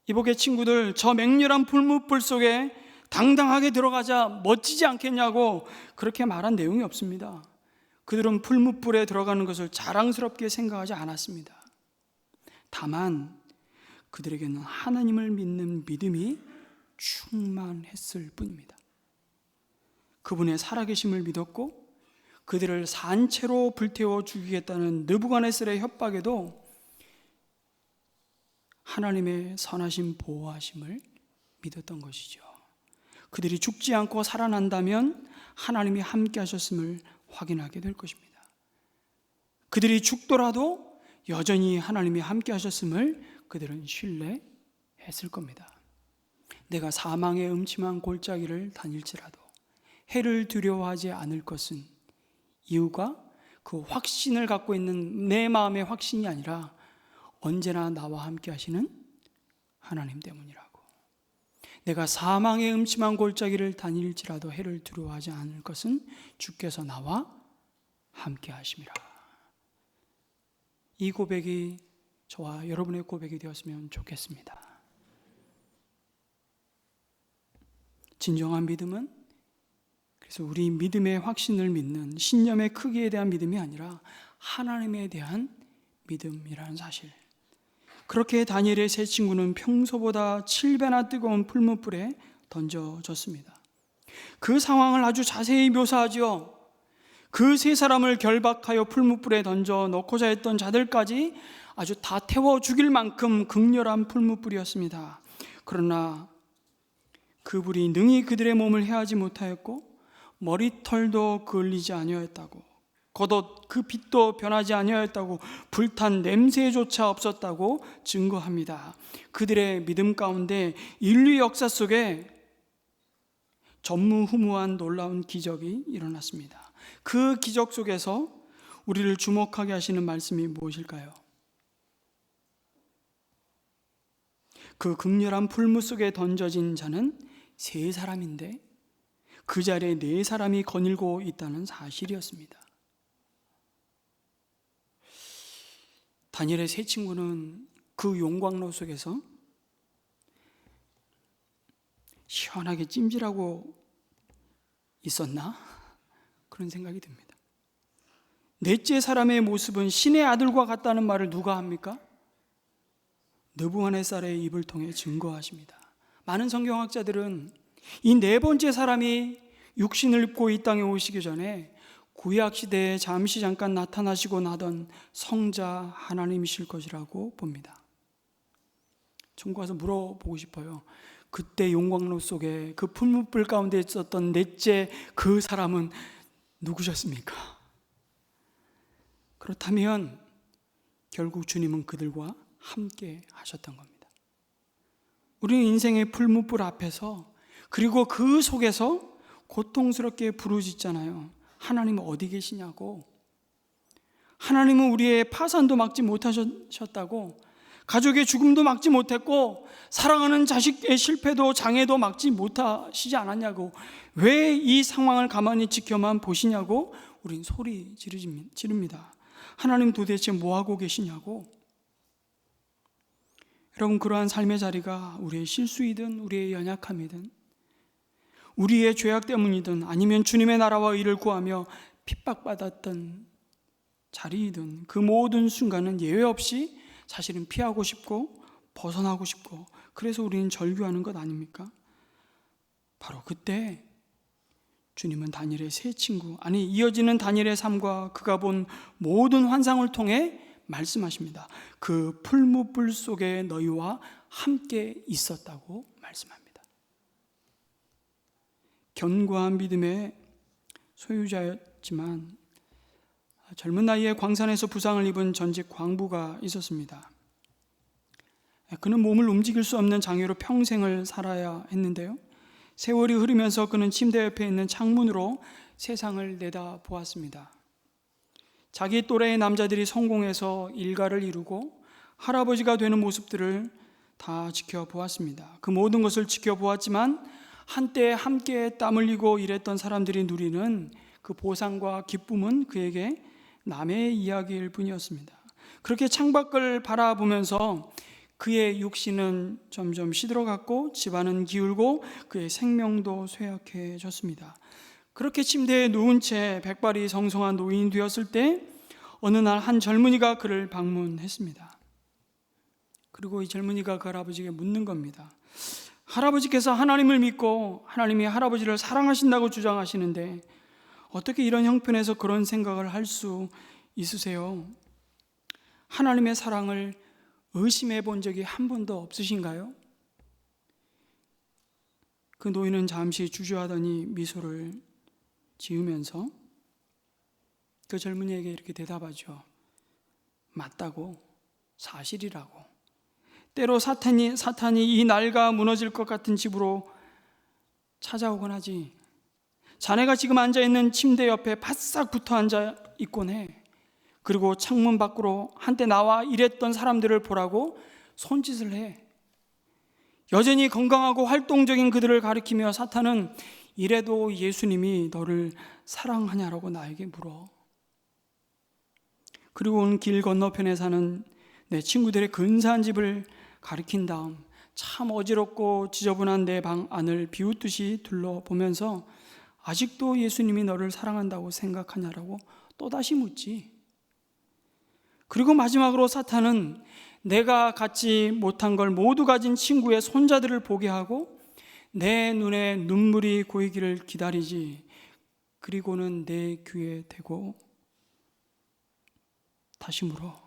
이복의 친구들 저 맹렬한 풀무불 속에 당당하게 들어가자 멋지지 않겠냐고 그렇게 말한 내용이 없습니다. 그들은 풀무불에 들어가는 것을 자랑스럽게 생각하지 않았습니다. 다만 그들에게는 하나님을 믿는 믿음이 충만했을 뿐입니다. 그분의 살아계심을 믿었고 그들을 산채로 불태워 죽이겠다는 느부갓네살의 협박에도 하나님의 선하신 보호하심을 믿었던 것이죠. 그들이 죽지 않고 살아난다면 하나님이 함께 하셨음을 확인하게 될 것입니다. 그들이 죽더라도 여전히 하나님이 함께 하셨음을 그들은 신뢰했을 겁니다. 내가 사망의 음침한 골짜기를 다닐지라도 해를 두려워하지 않을 것은 이유가 그 확신을 갖고 있는 내 마음의 확신이 아니라 언제나 나와 함께 하시는 하나님 때문이라고. 내가 사망의 음침한 골짜기를 다닐지라도 해를 두려워하지 않을 것은 주께서 나와 함께 하심이라. 이 고백이 저와 여러분의 고백이 되었으면 좋겠습니다. 진정한 믿음은 그래서 우리 믿음의 확신을 믿는 신념의 크기에 대한 믿음이 아니라 하나님에 대한 믿음이라는 사실. 그렇게 다니엘의 세 친구는 평소보다 7배나 뜨거운 풀무불에 던져졌습니다. 그 상황을 아주 자세히 묘사하죠. 그 세 사람을 결박하여 풀무불에 던져 넣고자 했던 자들까지 아주 다 태워 죽일 만큼 극렬한 풀무불이었습니다. 그러나 그 불이 능히 그들의 몸을 해하지 못하였고 머리털도 그을리지 아니하였다고, 겉옷 그 빛도 변하지 아니하였다고, 불탄 냄새조차 없었다고 증거합니다. 그들의 믿음 가운데 인류 역사 속에 전무후무한 놀라운 기적이 일어났습니다. 그 기적 속에서 우리를 주목하게 하시는 말씀이 무엇일까요? 그 극렬한 풀무 속에 던져진 자는 세 사람인데 그 자리에 네 사람이 거닐고 있다는 사실이었습니다. 다니엘의 세 친구는 그 용광로 속에서 시원하게 찜질하고 있었나? 그런 생각이 듭니다. 넷째 사람의 모습은 신의 아들과 같다는 말을 누가 합니까? 느부갓네살의 입을 통해 증거하십니다. 많은 성경학자들은 이 네 번째 사람이 육신을 입고 이 땅에 오시기 전에 구약시대에 잠깐 나타나시고 나던 성자 하나님이실 것이라고 봅니다. 전 가서 물어보고 싶어요. 그때 용광로 속에 그 풀무불 가운데 있었던 넷째 그 사람은 누구셨습니까? 그렇다면 결국 주님은 그들과 함께 하셨던 겁니다. 우리는 인생의 풀무불 앞에서 그리고 그 속에서 고통스럽게 부르짖잖아요. 하나님은 어디 계시냐고. 하나님은 우리의 파산도 막지 못하셨다고, 가족의 죽음도 막지 못했고, 사랑하는 자식의 실패도 장애도 막지 못하시지 않았냐고, 왜 이 상황을 가만히 지켜만 보시냐고 우린 소리 지릅니다. 하나님 도대체 뭐하고 계시냐고. 여러분, 그러한 삶의 자리가 우리의 실수이든 우리의 연약함이든 우리의 죄악 때문이든 아니면 주님의 나라와 의를 구하며 핍박받았던 자리이든 그 모든 순간은 예외 없이 사실은 피하고 싶고 벗어나고 싶고, 그래서 우리는 절규하는 것 아닙니까? 바로 그때 주님은 다니엘의 세 친구, 아니 이어지는 다니엘의 삶과 그가 본 모든 환상을 통해 말씀하십니다. 그 풀무불 속에 너희와 함께 있었다고 말씀합니다. 견고한 믿음의 소유자였지만 젊은 나이에 광산에서 부상을 입은 전직 광부가 있었습니다. 그는 몸을 움직일 수 없는 장애로 평생을 살아야 했는데요, 세월이 흐르면서 그는 침대 옆에 있는 창문으로 세상을 내다보았습니다. 자기 또래의 남자들이 성공해서 일가를 이루고 할아버지가 되는 모습들을 다 지켜보았습니다. 그 모든 것을 지켜보았지만 한때 함께 땀 흘리고 일했던 사람들이 누리는 그 보상과 기쁨은 그에게 남의 이야기일 뿐이었습니다. 그렇게 창밖을 바라보면서 그의 육신은 점점 시들어갔고 집안은 기울고 그의 생명도 쇠약해졌습니다. 그렇게 침대에 누운 채 백발이 성성한 노인이 되었을 때 어느 날 한 젊은이가 그를 방문했습니다. 그리고 이 젊은이가 그 할아버지에게 묻는 겁니다. 할아버지께서 하나님을 믿고 하나님이 할아버지를 사랑하신다고 주장하시는데 어떻게 이런 형편에서 그런 생각을 할 수 있으세요? 하나님의 사랑을 의심해 본 적이 한 번도 없으신가요? 그 노인은 잠시 주저하더니 미소를 지으면서 그 젊은이에게 이렇게 대답하죠. 맞다고, 사실이라고. 때로 사탄이 이 날가 무너질 것 같은 집으로 찾아오곤 하지. 자네가 지금 앉아있는 침대 옆에 바싹 붙어 앉아 있곤 해. 그리고 창문 밖으로 한때 나와 일했던 사람들을 보라고 손짓을 해. 여전히 건강하고 활동적인 그들을 가리키며 사탄은 이래도 예수님이 너를 사랑하냐라고 나에게 물어. 그리고 길 건너편에 사는 내 친구들의 근사한 집을 가리킨 다음 참 어지럽고 지저분한 내 방 안을 비웃듯이 둘러보면서 아직도 예수님이 너를 사랑한다고 생각하냐라고 또다시 묻지. 그리고 마지막으로 사탄은 내가 갖지 못한 걸 모두 가진 친구의 손자들을 보게 하고 내 눈에 눈물이 고이기를 기다리지. 그리고는 내 귀에 대고 다시 물어.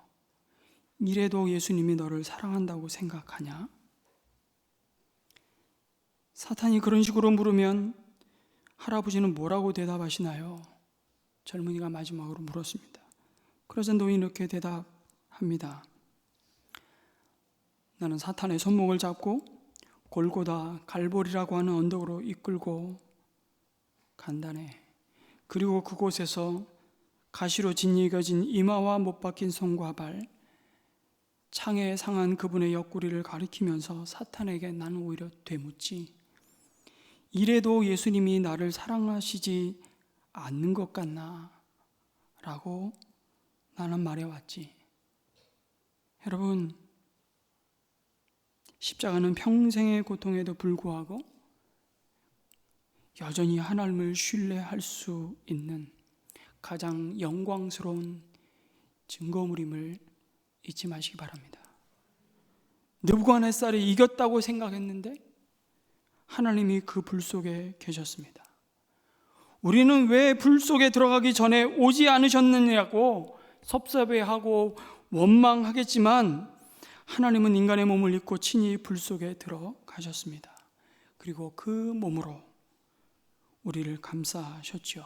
이래도 예수님이 너를 사랑한다고 생각하냐? 사탄이 그런 식으로 물으면 할아버지는 뭐라고 대답하시나요? 젊은이가 마지막으로 물었습니다. 그러자 노인이 이렇게 대답합니다. 나는 사탄의 손목을 잡고 골고다 갈보리라고 하는 언덕으로 이끌고 간다네. 그리고 그곳에서 가시로 짓이겨진 이마와 못 박힌 손과 발, 창에 상한 그분의 옆구리를 가리키면서 사탄에게 나는 오히려 되묻지. 이래도 예수님이 나를 사랑하시지 않는 것 같나? 라고 나는 말해왔지. 여러분, 십자가는 평생의 고통에도 불구하고 여전히 하나님을 신뢰할 수 있는 가장 영광스러운 증거물임을 잊지 마시기 바랍니다. 느부갓네살이 이겼다고 생각했는데 하나님이 그 불 속에 계셨습니다. 우리는 왜 불 속에 들어가기 전에 오지 않으셨느냐고 섭섭해하고 원망하겠지만 하나님은 인간의 몸을 입고 친히 불 속에 들어가셨습니다. 그리고 그 몸으로 우리를 감싸셨죠.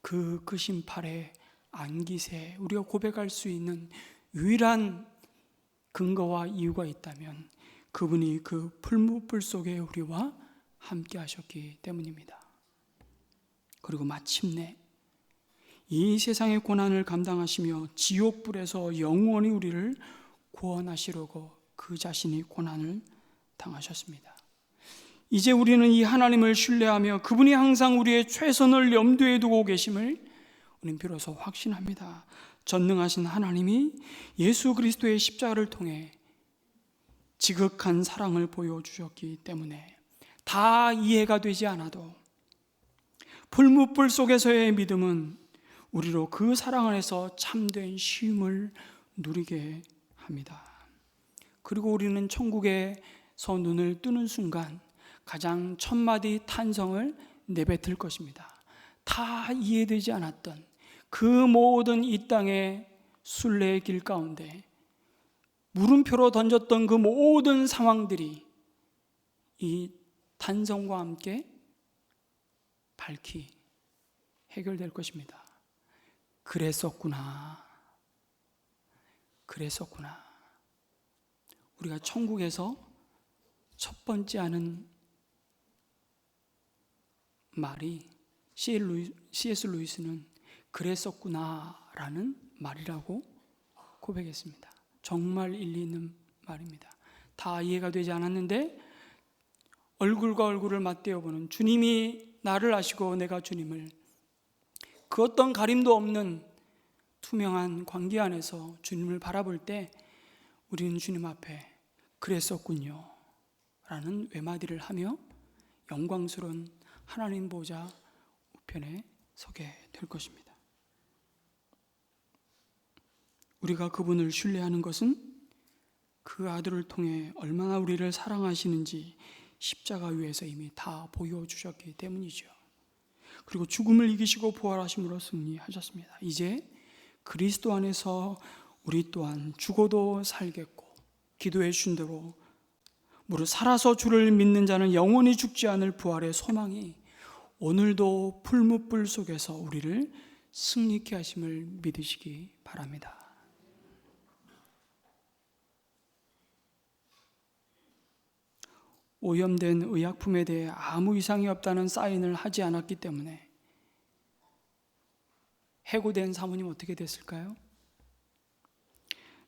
그 크신 팔에 안기세 우리가 고백할 수 있는 유일한 근거와 이유가 있다면 그분이 그 풀무불 속에 우리와 함께 하셨기 때문입니다. 그리고 마침내 이 세상의 고난을 감당하시며 지옥불에서 영원히 우리를 구원하시려고 그 자신이 고난을 당하셨습니다. 이제 우리는 이 하나님을 신뢰하며 그분이 항상 우리의 최선을 염두에 두고 계심을 우리는 비로소 확신합니다. 전능하신 하나님이 예수 그리스도의 십자가를 통해 지극한 사랑을 보여주셨기 때문에 다 이해가 되지 않아도 불무불 속에서의 믿음은 우리로 그 사랑 안에서 참된 쉼을 누리게 합니다. 그리고 우리는 천국에서 눈을 뜨는 순간 가장 첫마디 탄성을 내뱉을 것입니다. 다 이해되지 않았던 그 모든 이 땅의 순례의 길 가운데 물음표로 던졌던 그 모든 상황들이 이 탄성과 함께 밝히 해결될 것입니다. 그랬었구나. 우리가 천국에서 첫 번째 하는 말이 C.S. 루이스는 그랬었구나라는 말이라고 고백했습니다. 정말 일리 있는 말입니다. 다 이해가 되지 않았는데 얼굴과 얼굴을 맞대어보는 주님이 나를 아시고 내가 주님을 그 어떤 가림도 없는 투명한 관계 안에서 주님을 바라볼 때 우리는 주님 앞에 그랬었군요 라는 외마디를 하며 영광스러운 하나님 보좌 우편에 서게 될 것입니다. 우리가 그분을 신뢰하는 것은 그 아들을 통해 얼마나 우리를 사랑하시는지 십자가 위에서 이미 다 보여주셨기 때문이죠. 그리고 죽음을 이기시고 부활하심으로 승리하셨습니다. 이제 그리스도 안에서 우리 또한 죽어도 살겠고 기도해 주신 대로 무릇 살아서 주를 믿는 자는 영원히 죽지 않을 부활의 소망이 오늘도 풀무불 속에서 우리를 승리케 하심을 믿으시기 바랍니다. 오염된 의약품에 대해 아무 이상이 없다는 사인을 하지 않았기 때문에 해고된 사모님 어떻게 됐을까요?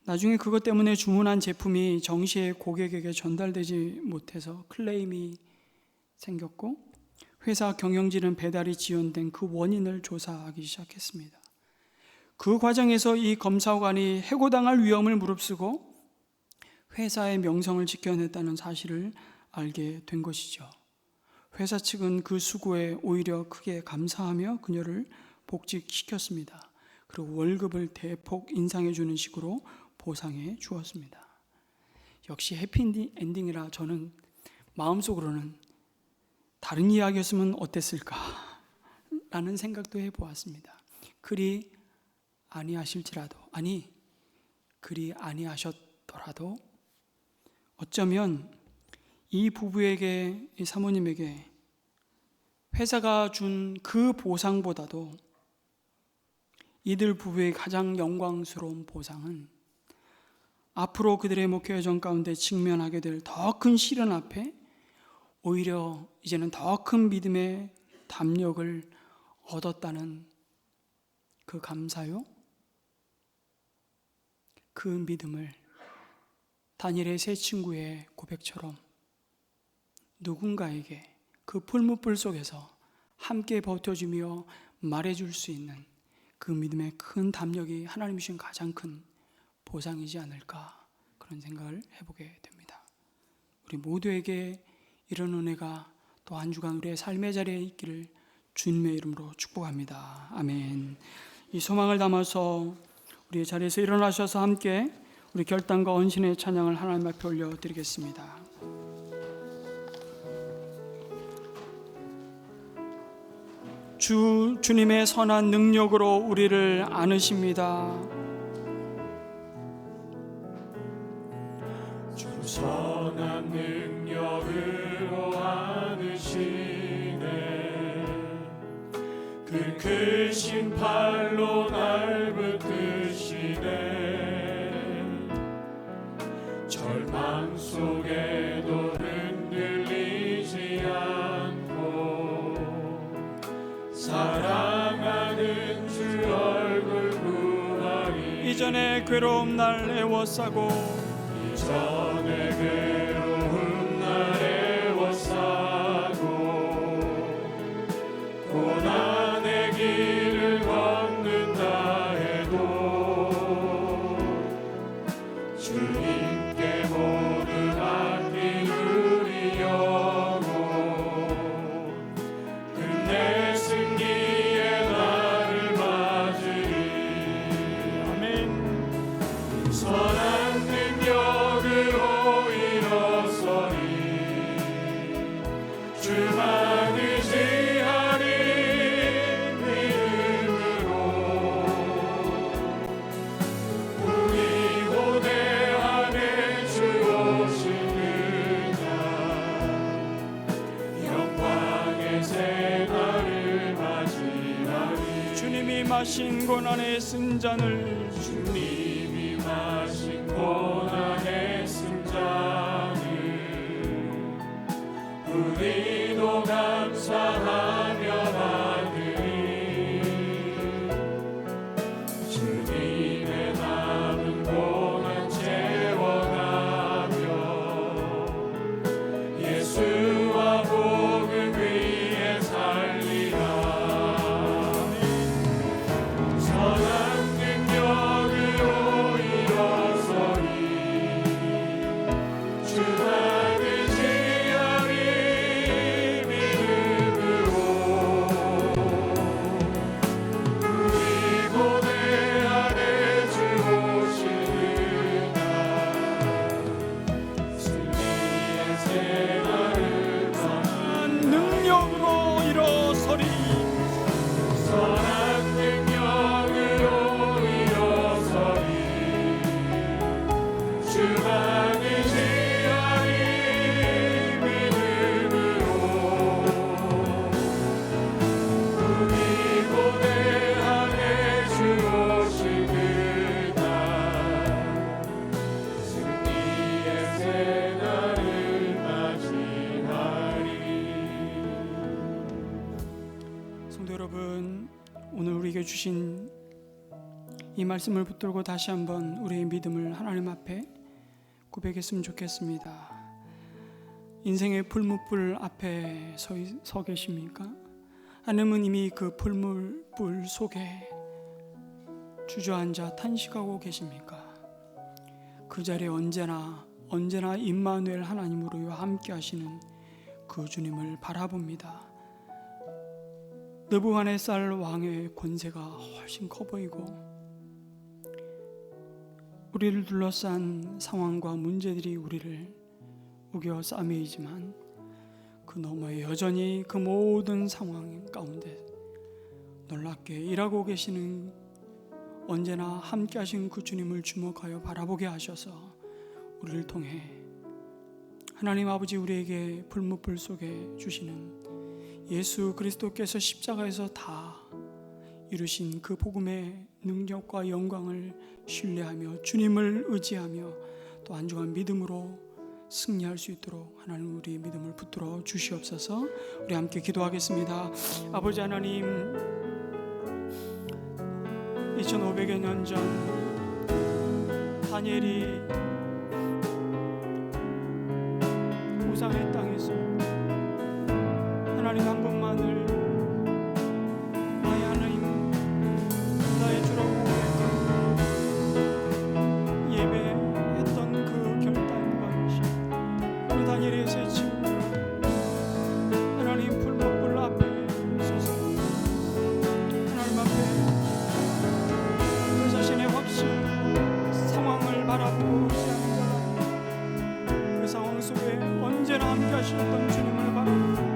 나중에 그것 때문에 주문한 제품이 정시에 고객에게 전달되지 못해서 클레임이 생겼고 회사 경영진은 배달이 지연된 그 원인을 조사하기 시작했습니다. 그 과정에서 이 검사관이 해고당할 위험을 무릅쓰고 회사의 명성을 지켜냈다는 사실을 알게 된 것이죠. 회사 측은 그 수고에 오히려 크게 감사하며 그녀를 복직시켰습니다. 그리고 월급을 대폭 인상해 주는 식으로 보상해 주었습니다. 역시 해피엔딩이라 저는 마음속으로는 다른 이야기였으면 어땠을까 라는 생각도 해보았습니다. 그리 아니하셨더라도 어쩌면 이 부부에게, 이 사모님에게 회사가 준 그 보상보다도 이들 부부의 가장 영광스러운 보상은 앞으로 그들의 목회 여정 가운데 직면하게 될 더 큰 시련 앞에 오히려 이제는 더 큰 믿음의 담력을 얻었다는 그 감사요. 그 믿음을 다니엘의 세 친구의 고백처럼 누군가에게 그 풀무불 속에서 함께 버텨주며 말해줄 수 있는 그 믿음의 큰 담력이 하나님이 주신 가장 큰 보상이지 않을까 그런 생각을 해보게 됩니다. 우리 모두에게 이런 은혜가 또 한 주간 우리의 삶의 자리에 있기를 주님의 이름으로 축복합니다. 아멘. 이 소망을 담아서 우리의 자리에서 일어나셔서 함께 우리 결단과 언신의 찬양을 하나님 앞에 올려드리겠습니다. 주님의 선한 능력으로 우리를 안으십니다. 주 선한 능력으로 안으시네. 그 크신 팔로 날 붙드시네. 절망 속에도 흔들리지 않고 이전의 괴로움 날 애워싸고 이전의 괴로움 날 애워싸고 고난의 길을 걷는다 해도 주님께 모두 맡긴 우리 영혼 끝내 승리의 날을 맞으리. 아멘. 선한 능력으로 일어서리 주만 의지하리 믿음으로 우리 고대 안에 주 오시느냐 영광의 새날을 맞이하리. 주님이 마신 고난의 쓴잔을 주님이 마신 고난의 쓴잔을 우리도 감사하며 받으리. 주님의 남은 고난 채워가며 예수와 복음 위에 살리라. 선한 능력으로 일어서리 주만 의지하리 믿음으로 우리 고대 안에 주 오시느냐 승리의 새날을 능력으로 일어서리. 선한 능력으로 일어서리 주만 의지하리 믿음으로 우리 고대 안에 주 오시느냐 승리의 새날을 맞이하리. 성도 여러분, 오늘 우리에게 주신 이 말씀을 붙들고 다시 한번 우리의 믿음을 하나님 앞에 고백했으면 좋겠습니다. 인생의 풀무불 앞에 서 계십니까? 하나님은 이미 그 풀무불 속에 주저앉아 탄식하고 계십니까? 그 자리에 언제나 임마누엘 하나님으로 함께 하시는 그 주님을 바라봅니다. 느부갓네살 왕의 권세가 훨씬 커 보이고 우리를 둘러싼 상황과 문제들이 우리를 우겨 싸매이지만 그 너머에 여전히 그 모든 상황 가운데 놀랍게 일하고 계시는 언제나 함께 하신 그 주님을 주목하여 바라보게 하셔서 우리를 통해 하나님 아버지 우리에게 불무불 속에 주시는 예수 그리스도께서 십자가에서 다 이루신 그 복음의 능력과 영광을 신뢰하며 주님을 의지하며 또 안중한 믿음으로 승리할 수 있도록 하나님 우리의 믿음을 붙들어 주시옵소서. 우리 함께 기도하겠습니다. 아버지 하나님, 2500여 년 전 다니엘이 우상의 땅에서 하나님 한 분만을 나의 하나님 나의 주라고 예배했던 그 결단과 우리 다니엘의 새 친구가 하나님 불목불 앞에 서서 하나님 앞에 그 자신의 확신 상황을 바라보고 의지하는 자라 그 상황 속에 언제나 함께 하셨던 주님을 바라보고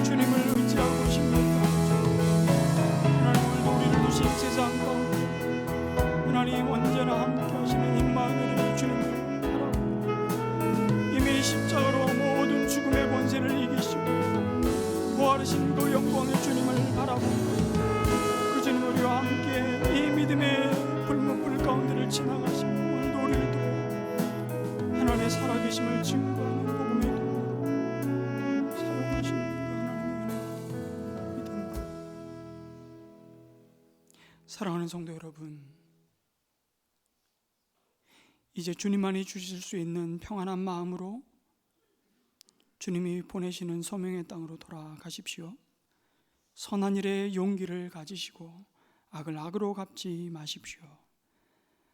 주님을 의지하고 싶습니다. 하나님 오늘도 우리를 두신 세상 가운데 하나님 언제나 함께 하시는 임마누엘의 주님을 바라보고 이미 십자가로 모든 죽음의 권세를 이기시고 부활하신 그 영광의 주님을 바라보고 그 주님 우리와 함께 이 믿음의 불목불 가운데를 지나가시고 오늘도 우리를 통해 하나님의 살아계심을 증거하는 복음의 도구로 사용하시는 그 하나님의 믿음과 사랑하는 성도 여러분, 이제 주님만이 주실 수 있는 평안한 마음으로 주님이 보내시는 소명의 땅으로 돌아가십시오. 선한 일에 용기를 가지시고 악을 악으로 갚지 마십시오.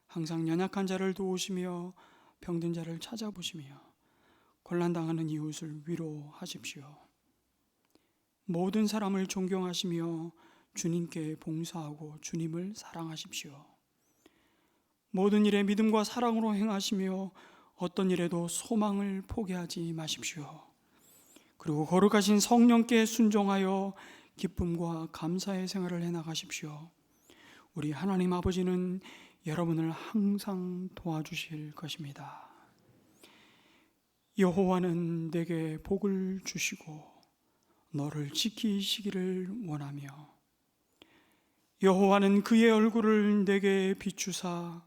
항상 연약한 자를 도우시며 병든 자를 찾아보시며 곤란당하는 이웃을 위로하십시오. 모든 사람을 존경하시며 주님께 봉사하고 주님을 사랑하십시오. 모든 일에 믿음과 사랑으로 행하시며 어떤 일에도 소망을 포기하지 마십시오. 그리고 거룩하신 성령께 순종하여 기쁨과 감사의 생활을 해나가십시오. 우리 하나님 아버지는 여러분을 항상 도와주실 것입니다. 여호와는 내게 복을 주시고 너를 지키시기를 원하며 여호와는 그의 얼굴을 내게 비추사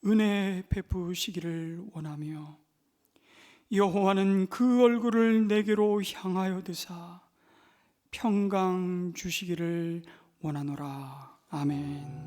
은혜 베푸시기를 원하며 여호와는 그 얼굴을 내게로 향하여 드사 평강 주시기를 원하노라. 아멘.